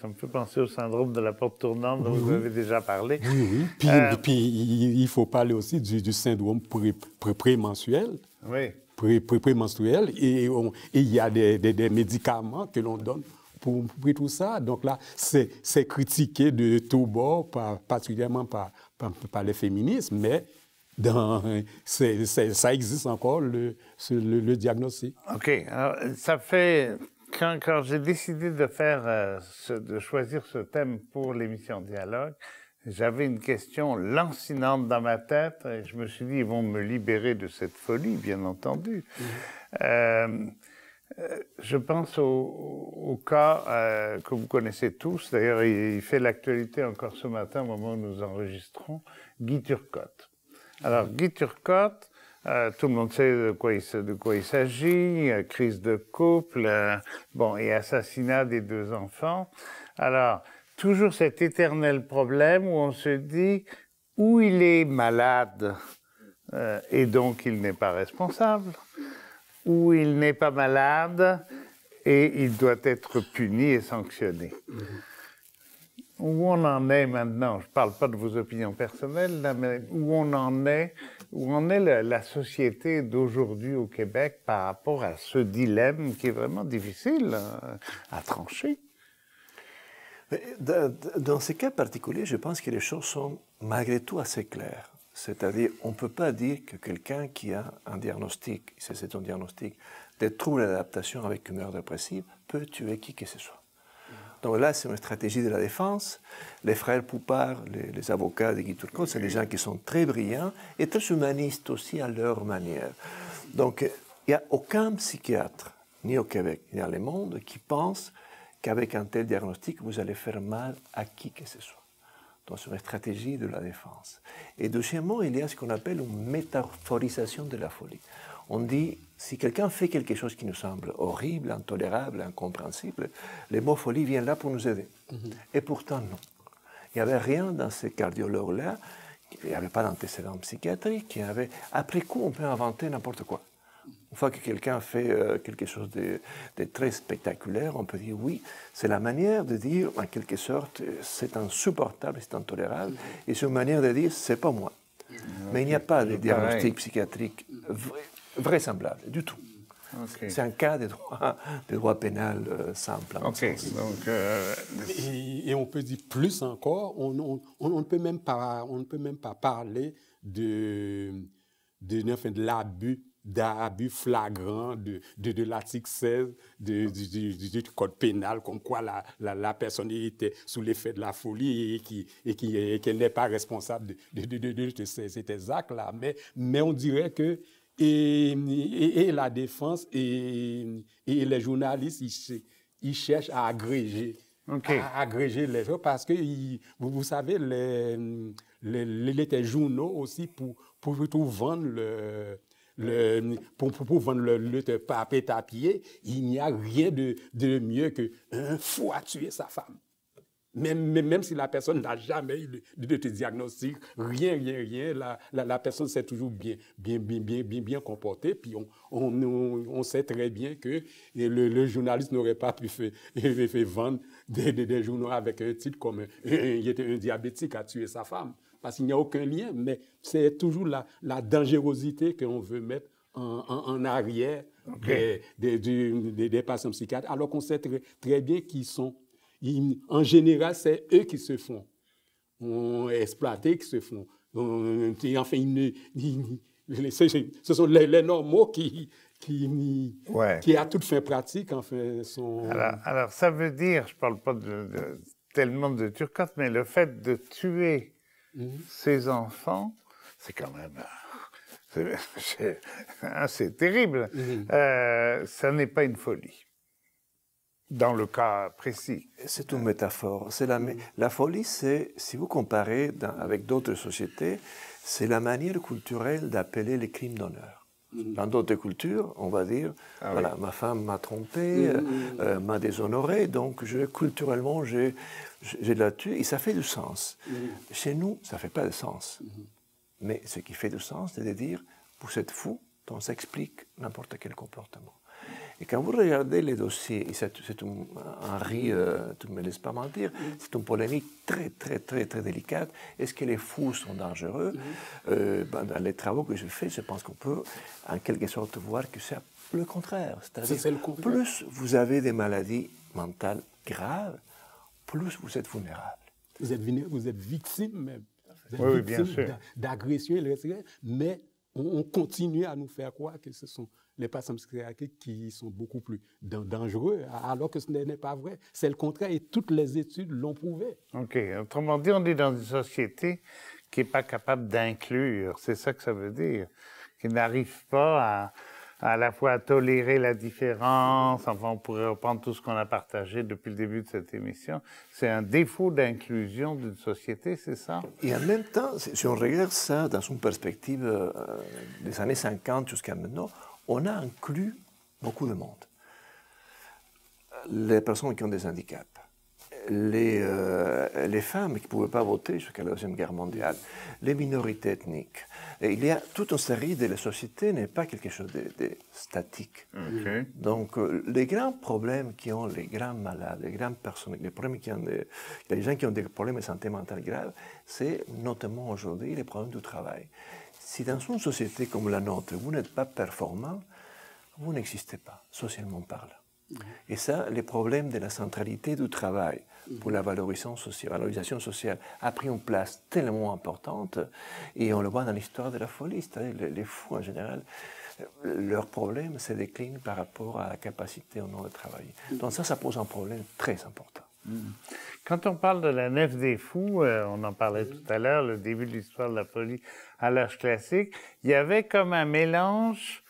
Ça me fait penser au syndrome de la porte tournante dont vous avez déjà parlé. Oui. Puis il faut parler aussi du syndrome prémenstruel. Oui. Prémenstruel. Et il y a des médicaments que l'on donne pour tout ça. Donc là, c'est critiqué de tous bords, particulièrement par les féministes, mais ça existe encore, le diagnostic. OK. Alors, ça fait... Quand j'ai décidé de choisir ce thème pour l'émission Dialogue, j'avais une question lancinante dans ma tête et je me suis dit, ils vont me libérer de cette folie, bien entendu. Je pense au cas que vous connaissez tous, d'ailleurs il fait l'actualité encore ce matin au moment où nous enregistrons, Guy Turcotte. Alors Guy Turcotte, tout le monde sait de quoi il s'agit, crise de couple, et assassinat des 2 enfants. Alors, toujours cet éternel problème où on se dit où il est malade et donc il n'est pas responsable, ou il n'est pas malade et il doit être puni et sanctionné. Où on en est maintenant, je ne parle pas de vos opinions personnelles, là, mais où en est la société d'aujourd'hui au Québec par rapport à ce dilemme qui est vraiment difficile à trancher? Dans ces cas particuliers, je pense que les choses sont malgré tout assez claires. C'est-à-dire, on ne peut pas dire que quelqu'un qui a un diagnostic, c'est un diagnostic, de troubles d'adaptation avec humeur dépressive, peut tuer qui que ce soit. Donc là, c'est une stratégie de la défense. Les frères Poupard, les avocats de Guy Turcotte, c'est des gens qui sont très brillants et très humanistes aussi à leur manière. Donc, il n'y a aucun psychiatre, ni au Québec, ni dans le monde, qui pense qu'avec un tel diagnostic, vous allez faire mal à qui que ce soit. Donc, c'est une stratégie de la défense. Et deuxièmement, il y a ce qu'on appelle une métaphorisation de la folie. On dit, si quelqu'un fait quelque chose qui nous semble horrible, intolérable, incompréhensible, le mot folie vient là pour nous aider. Et pourtant, non. Il n'y avait rien dans ces cardiologues-là, il n'y avait pas d'antécédent psychiatrique, après coup, on peut inventer n'importe quoi. Une fois que quelqu'un fait quelque chose de très spectaculaire, on peut dire oui, c'est la manière de dire, en quelque sorte, c'est insupportable, c'est intolérable, et c'est une manière de dire, c'est pas moi. Mais il n'y a pas de diagnostic psychiatrique vraisemblable du tout. Okay. C'est un cas de droit pénal simple. Okay. Donc, et on peut dire plus encore, on ne peut même pas parler de l'abus flagrant de l'article 16 du Code pénal, comme quoi la personne était sous l'effet de la folie et qu'elle n'est pas responsable de ces actes-là. Mais on dirait que et la défense et les journalistes, ils cherchent à agréger, les gens parce que, vous savez, les journaux aussi, pour vendre pour vendre le papier, il n'y a rien de mieux qu'un fou a tué sa femme. Même si la personne n'a jamais eu de diagnostic, rien, la personne s'est toujours bien comportée. Puis on sait très bien que le journaliste n'aurait pas pu faire vendre des journaux avec un titre comme il était un diabétique a tué sa femme. Parce qu'il n'y a aucun lien, mais c'est toujours la dangerosité qu'on veut mettre en arrière des patients psychiatres, alors qu'on sait très bien qu'ils en général, c'est eux qui se font exploiter, qui se font... Enfin, ce sont les normaux qui à toute fin pratique, enfin, sont... Alors, ça veut dire, je ne parle pas tellement de Turcotte, mais le fait de tuer ces enfants, c'est quand même... c'est terrible. Ça n'est pas une folie, dans le cas précis. C'est une métaphore. La folie, c'est, si vous comparez avec d'autres sociétés, c'est la manière culturelle d'appeler les crimes d'honneur. Dans d'autres cultures, on va dire, voilà, ma femme m'a trompé, m'a déshonoré, donc culturellement, je la tue, et ça fait du sens. Chez nous, ça ne fait pas de sens. Mais ce qui fait du sens, c'est de dire, vous êtes fou, donc ça explique n'importe quel comportement. Et quand vous regardez les dossiers, et c'est Henri, tu ne me laisses pas mentir, c'est une polémique très, très, très, très délicate. Est-ce que les fous sont dangereux? Dans les travaux que je fais, je pense qu'on peut, en quelque sorte, voir que c'est le contraire. C'est-à-dire, plus vous avez des maladies mentales graves, plus vous êtes vulnérable. Vous êtes victime même. Oui, bien sûr. D'agression, mais on continue à nous faire croire que ce sont les personnes psychiatriques qui sont beaucoup plus dangereux, alors que ce n'est pas vrai. C'est le contraire et toutes les études l'ont prouvé. OK. Autrement dit, on est dans une société qui n'est pas capable d'inclure. C'est ça que ça veut dire. Qui n'arrive pas à la fois à tolérer la différence. Enfin, on pourrait reprendre tout ce qu'on a partagé depuis le début de cette émission. C'est un défaut d'inclusion d'une société, c'est ça? Et en même temps, si on regarde ça dans une perspective des années 50 jusqu'à maintenant, on a inclus beaucoup de monde. Les personnes qui ont des handicaps, les femmes qui ne pouvaient pas voter jusqu'à la Deuxième Guerre mondiale, les minorités ethniques. Et il y a toute une série de... La société n'est pas quelque chose de statique. Okay. Donc, les grands problèmes qui ont les grands malades, les grandes personnes, les gens qui ont des problèmes de santé mentale graves, c'est notamment aujourd'hui les problèmes du travail. Si dans une société comme la nôtre, vous n'êtes pas performant, vous n'existez pas, socialement parlant. Et ça, les problèmes de la centralité du travail pour la valorisation sociale a pris une place tellement importante, et on le voit dans l'histoire de la folie, c'est-à-dire les fous en général, leurs problèmes se déclinent par rapport à la capacité ou non de travailler. Donc ça pose un problème très important. Quand on parle de la nef des fous, on en parlait tout à l'heure, le début de l'histoire de la folie à l'âge classique, il y avait comme un mélange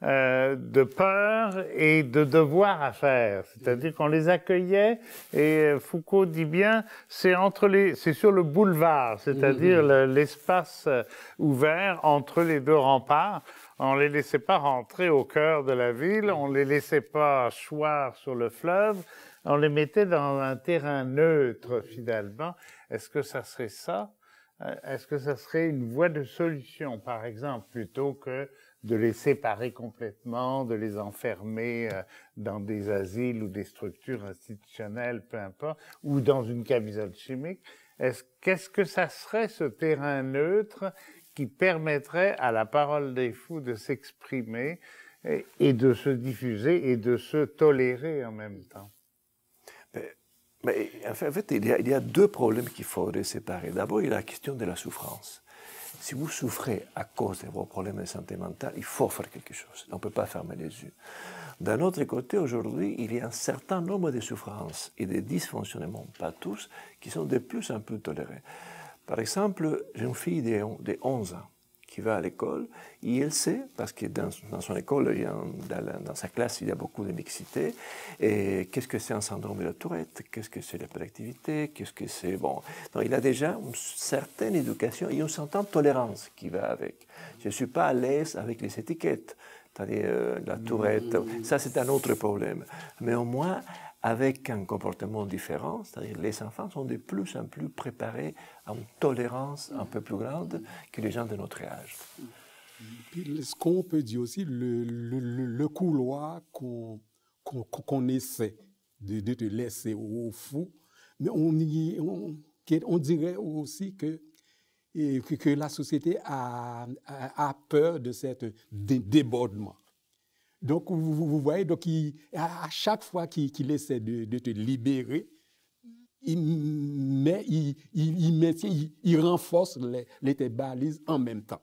de peur et de devoir à faire. C'est-à-dire qu'on les accueillait, et Foucault dit bien, c'est sur le boulevard, c'est-à-dire l'espace ouvert entre les deux remparts. On ne les laissait pas rentrer au cœur de la ville, on ne les laissait pas choir sur le fleuve, on les mettait dans un terrain neutre, finalement. Est-ce que ça serait ça? Est-ce que ça serait une voie de solution, par exemple, plutôt que de les séparer complètement, de les enfermer dans des asiles ou des structures institutionnelles, peu importe, ou dans une camisole chimique? Qu'est-ce que ça serait, ce terrain neutre qui permettrait à la parole des fous de s'exprimer et de se diffuser et de se tolérer en même temps? Mais en fait, il y a deux problèmes qu'il faudrait séparer. D'abord, il y a la question de la souffrance. Si vous souffrez à cause de vos problèmes de santé mentale, il faut faire quelque chose. On ne peut pas fermer les yeux. D'un autre côté, aujourd'hui, il y a un certain nombre de souffrances et de dysfonctionnements, pas tous, qui sont de plus en plus tolérés. Par exemple, j'ai une fille de 11 ans qui va à l'école, et elle sait, parce que dans son école, dans sa classe, il y a beaucoup de mixité, et qu'est-ce que c'est un syndrome de la Tourette, qu'est-ce que c'est l'hyperactivité, qu'est-ce que c'est... Bon, donc il a déjà une certaine éducation et une certaine tolérance qui va avec. Je ne suis pas à l'aise avec les étiquettes, c'est-à-dire la Tourette, ça c'est un autre problème. Mais au moins, avec un comportement différent, c'est-à-dire les enfants sont de plus en plus préparés à une tolérance un peu plus grande que les gens de notre âge. Puis, ce qu'on peut dire aussi, le couloir qu'on essaie de te laisser au fou, mais on dirait aussi que la société a peur de cet débordement. Donc, vous voyez, donc à chaque fois qu'il essaie de te libérer, mais il renforce les balises en même temps.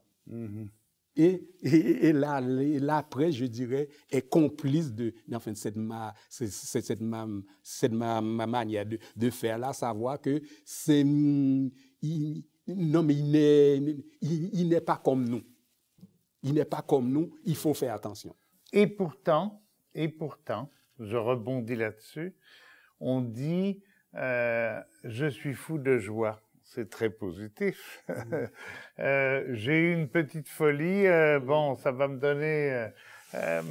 Et la presse, je dirais, est complice de cette manière de faire là, savoir que c'est il n'est pas comme nous. Il n'est pas comme nous, il faut faire attention. Et pourtant, je rebondis là-dessus, on dit je suis fou de joie. C'est très positif. J'ai eu une petite folie. Bon, ça va me donner...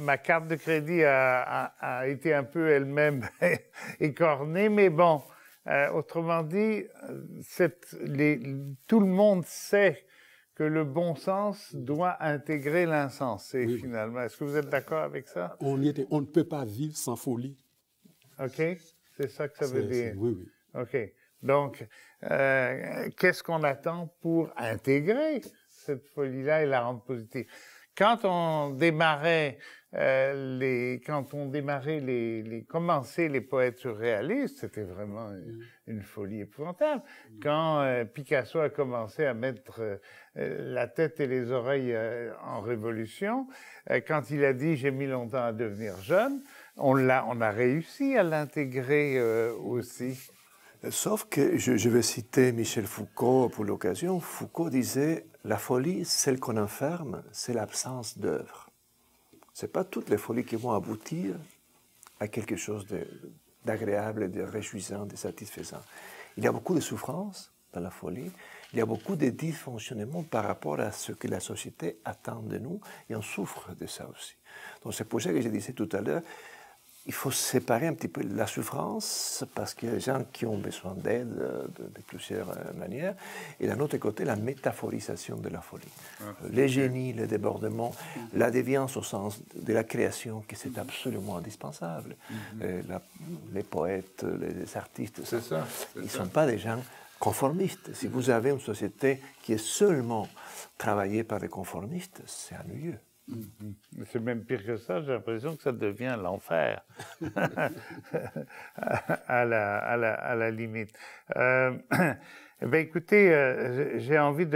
ma carte de crédit a été un peu elle-même écornée, mais bon, autrement dit, tout le monde sait que le bon sens doit intégrer l'insensé, oui, finalement. Est-ce que vous êtes d'accord avec ça? On ne peut pas vivre sans folie. OK? C'est ça que ça veut dire? Oui, oui. OK. Donc, qu'est-ce qu'on attend pour intégrer cette folie-là et la rendre positive? Quand on démarrait commençait les poètes surréalistes, c'était vraiment une folie épouvantable. Quand Picasso a commencé à mettre la tête et les oreilles en révolution, quand il a dit « j'ai mis longtemps à devenir jeune », on a réussi à l'intégrer aussi. Sauf que je vais citer Michel Foucault pour l'occasion. Foucault disait « la folie, celle qu'on enferme, c'est l'absence d'œuvre ». Ce n'est pas toutes les folies qui vont aboutir à quelque chose d'agréable, de réjouissant, de satisfaisant. Il y a beaucoup de souffrance dans la folie, il y a beaucoup de dysfonctionnements par rapport à ce que la société attend de nous, et on souffre de ça aussi. Donc c'est pour ça que je disais tout à l'heure, il faut séparer un petit peu la souffrance, parce qu'il y a des gens qui ont besoin d'aide de plusieurs manières, et d'un autre côté, la métaphorisation de la folie. Les génies, le débordement, la déviance au sens de la création, qui c'est absolument indispensable. Les poètes, les artistes, ils ne sont pas des gens conformistes. Si vous avez une société qui est seulement travaillée par des conformistes, c'est ennuyeux. C'est même pire que ça, j'ai l'impression que ça devient l'enfer, à la limite. Écoutez, j'ai envie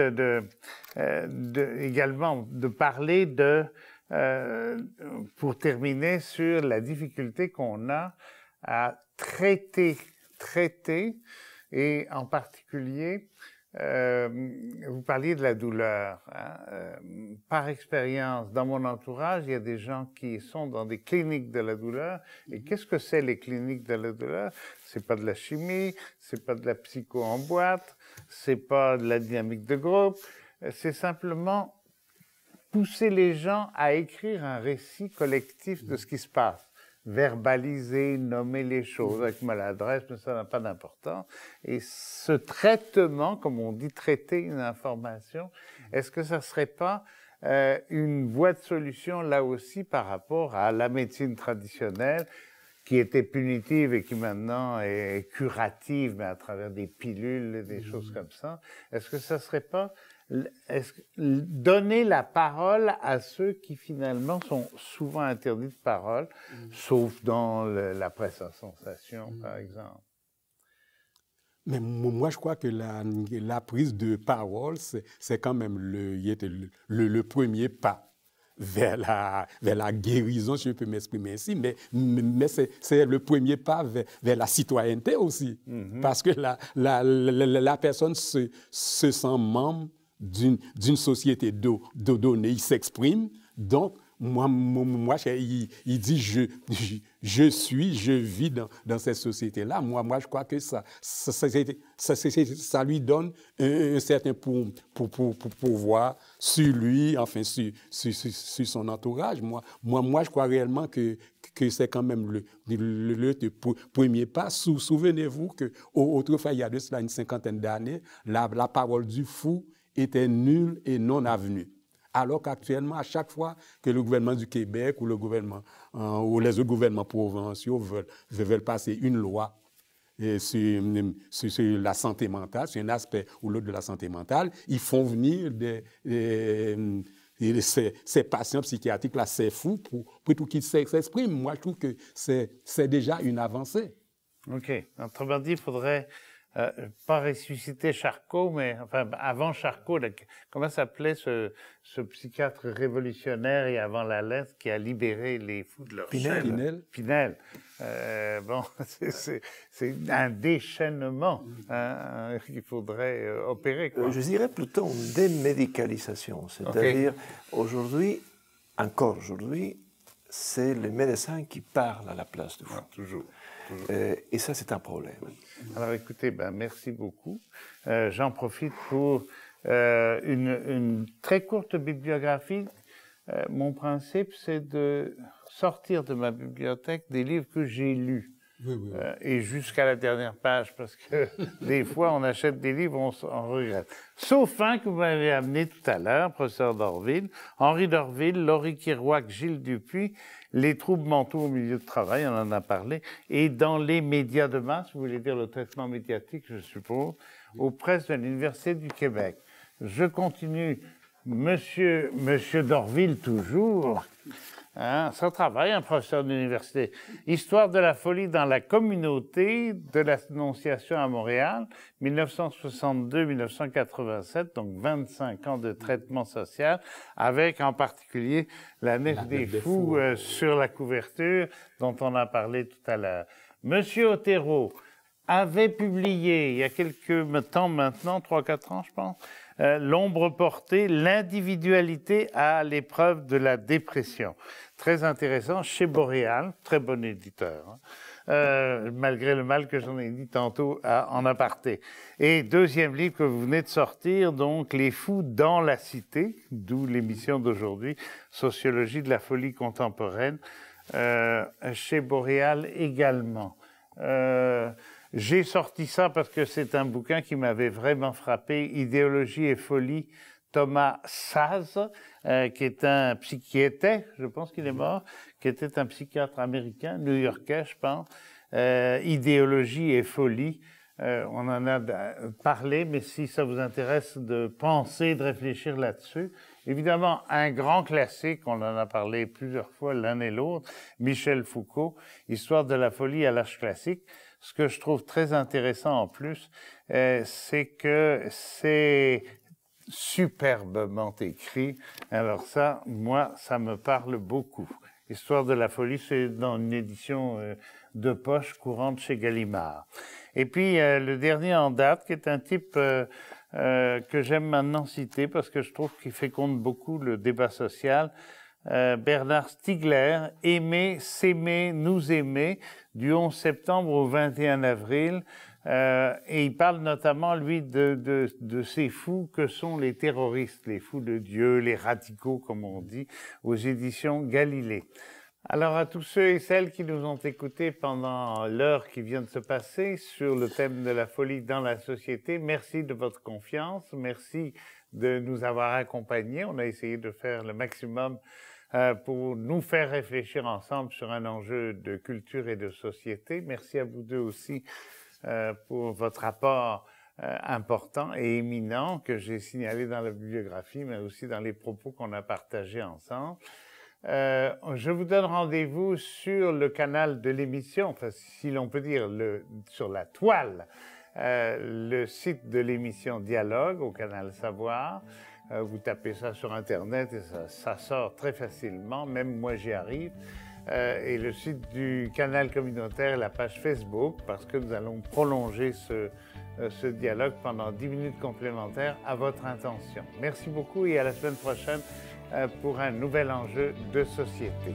également de parler pour terminer, sur la difficulté qu'on a à traiter, et en particulier, vous parliez de la douleur. Par expérience, dans mon entourage, il y a des gens qui sont dans des cliniques de la douleur. Et qu'est-ce que c'est les cliniques de la douleur? C'est pas de la chimie, c'est pas de la psycho en boîte, c'est pas de la dynamique de groupe. C'est simplement pousser les gens à écrire un récit collectif de ce qui se passe. Verbaliser, nommer les choses avec maladresse, mais ça n'a pas d'importance. Et ce traitement, comme on dit, traiter une information, est-ce que ça ne serait pas une voie de solution là aussi par rapport à la médecine traditionnelle qui était punitive et qui maintenant est curative, mais à travers des pilules et des choses comme ça? Est-ce que ça ne serait pas donner la parole à ceux qui finalement sont souvent interdits de parole, sauf dans la presse à sensation, par exemple? Mais moi, je crois que la prise de parole, c'est quand même le premier pas vers la guérison, si je peux m'exprimer ainsi, mais c'est le premier pas vers la citoyenneté aussi, parce que la personne se sent membre d'une société donnée, il s'exprime, donc moi il dit je vis dans cette société-là. Moi, je crois que ça lui donne un certain pouvoir sur lui, enfin sur son entourage. Moi, je crois réellement que c'est quand même le premier pas. Souvenez-vous qu'autrefois, il y a de cela une cinquantaine d'années, la parole du fou était nulle et non avenue. Alors qu'actuellement, à chaque fois que le gouvernement du Québec ou le gouvernement ou les autres gouvernements provinciaux veulent passer une loi sur la santé mentale, sur un aspect ou l'autre de la santé mentale, ils font venir ces patients psychiatriques là, ces fous pour tout qu'ils s'expriment. Moi, je trouve que c'est déjà une avancée. OK. Autrement dit, il faudrait pas ressusciter Charcot, mais enfin avant Charcot, comment s'appelait ce psychiatre révolutionnaire et avant la lettre qui a libéré les fous de leur chaîne? Pinel. Bon, c'est un déchaînement qu'il faudrait opérer, quoi. Je dirais plutôt une démédicalisation, c'est-à-dire aujourd'hui, encore aujourd'hui, c'est les médecins qui parlent à la place du fou. Toujours. Et ça, c'est un problème. Alors écoutez, merci beaucoup. J'en profite pour une très courte bibliographie. Mon principe, c'est de sortir de ma bibliothèque des livres que j'ai lus. Oui. Et jusqu'à la dernière page, parce que des fois, on achète des livres, on regrette. Sauf un que vous m'avez amené tout à l'heure, professeur Dorville, Henri Dorville, Laurie Kerouac, Gilles Dupuis, Les troubles mentaux au milieu de travail, on en a parlé, et dans les médias de masse, vous voulez dire le traitement médiatique, je suppose, aux presses de l'Université du Québec. Je continue, Monsieur Dorville toujours. Son travail, un professeur d'université. Histoire de la folie dans la communauté de l'Annonciation à Montréal, 1962-1987, donc 25 ans de traitement social, avec en particulier la Nef des Fous sur la couverture, dont on a parlé tout à l'heure. Monsieur Otero avait publié, il y a quelques temps maintenant, 3-4 ans je pense, L'ombre portée, l'individualité à l'épreuve de la dépression. Très intéressant, chez Boréal, très bon éditeur, malgré le mal que j'en ai dit tantôt en aparté. Et deuxième livre que vous venez de sortir, donc Les fous dans la cité, d'où l'émission d'aujourd'hui, Sociologie de la folie contemporaine, chez Boréal également. J'ai sorti ça parce que c'est un bouquin qui m'avait vraiment frappé, Idéologie et folie, Thomas Szasz, qui était, je pense qu'il est mort, qui était un psychiatre américain, new-yorkais, je pense. Idéologie et folie, on en a parlé, mais si ça vous intéresse de penser, de réfléchir là-dessus, évidemment, un grand classique, on en a parlé plusieurs fois l'un et l'autre, Michel Foucault, Histoire de la folie à l'âge classique. Ce que je trouve très intéressant en plus, c'est que c'est superbement écrit. Alors ça, moi, ça me parle beaucoup. Histoire de la folie, c'est dans une édition de poche courante chez Gallimard. Et puis, le dernier en date, qui est un type que j'aime maintenant citer parce que je trouve qu'il féconde beaucoup le débat social, Bernard Stiegler, Aimer, s'aimer, nous aimer, du 11 septembre au 21 avril. Et il parle notamment, lui, de ces fous que sont les terroristes, les fous de Dieu, les radicaux, comme on dit, aux éditions Galilée. Alors, à tous ceux et celles qui nous ont écoutés pendant l'heure qui vient de se passer sur le thème de la folie dans la société, merci de votre confiance, merci de nous avoir accompagnés. On a essayé de faire le maximum pour nous faire réfléchir ensemble sur un enjeu de culture et de société. Merci à vous deux aussi pour votre apport important et éminent que j'ai signalé dans la bibliographie, mais aussi dans les propos qu'on a partagés ensemble. Je vous donne rendez-vous sur le canal de l'émission, enfin, si l'on peut dire, sur la toile, le site de l'émission Dialogue au canal Savoir. Vous tapez ça sur Internet et ça sort très facilement, même moi j'y arrive. Et le site du canal communautaire et la page Facebook, parce que nous allons prolonger ce dialogue pendant 10 minutes complémentaires à votre intention. Merci beaucoup et à la semaine prochaine pour un nouvel enjeu de société.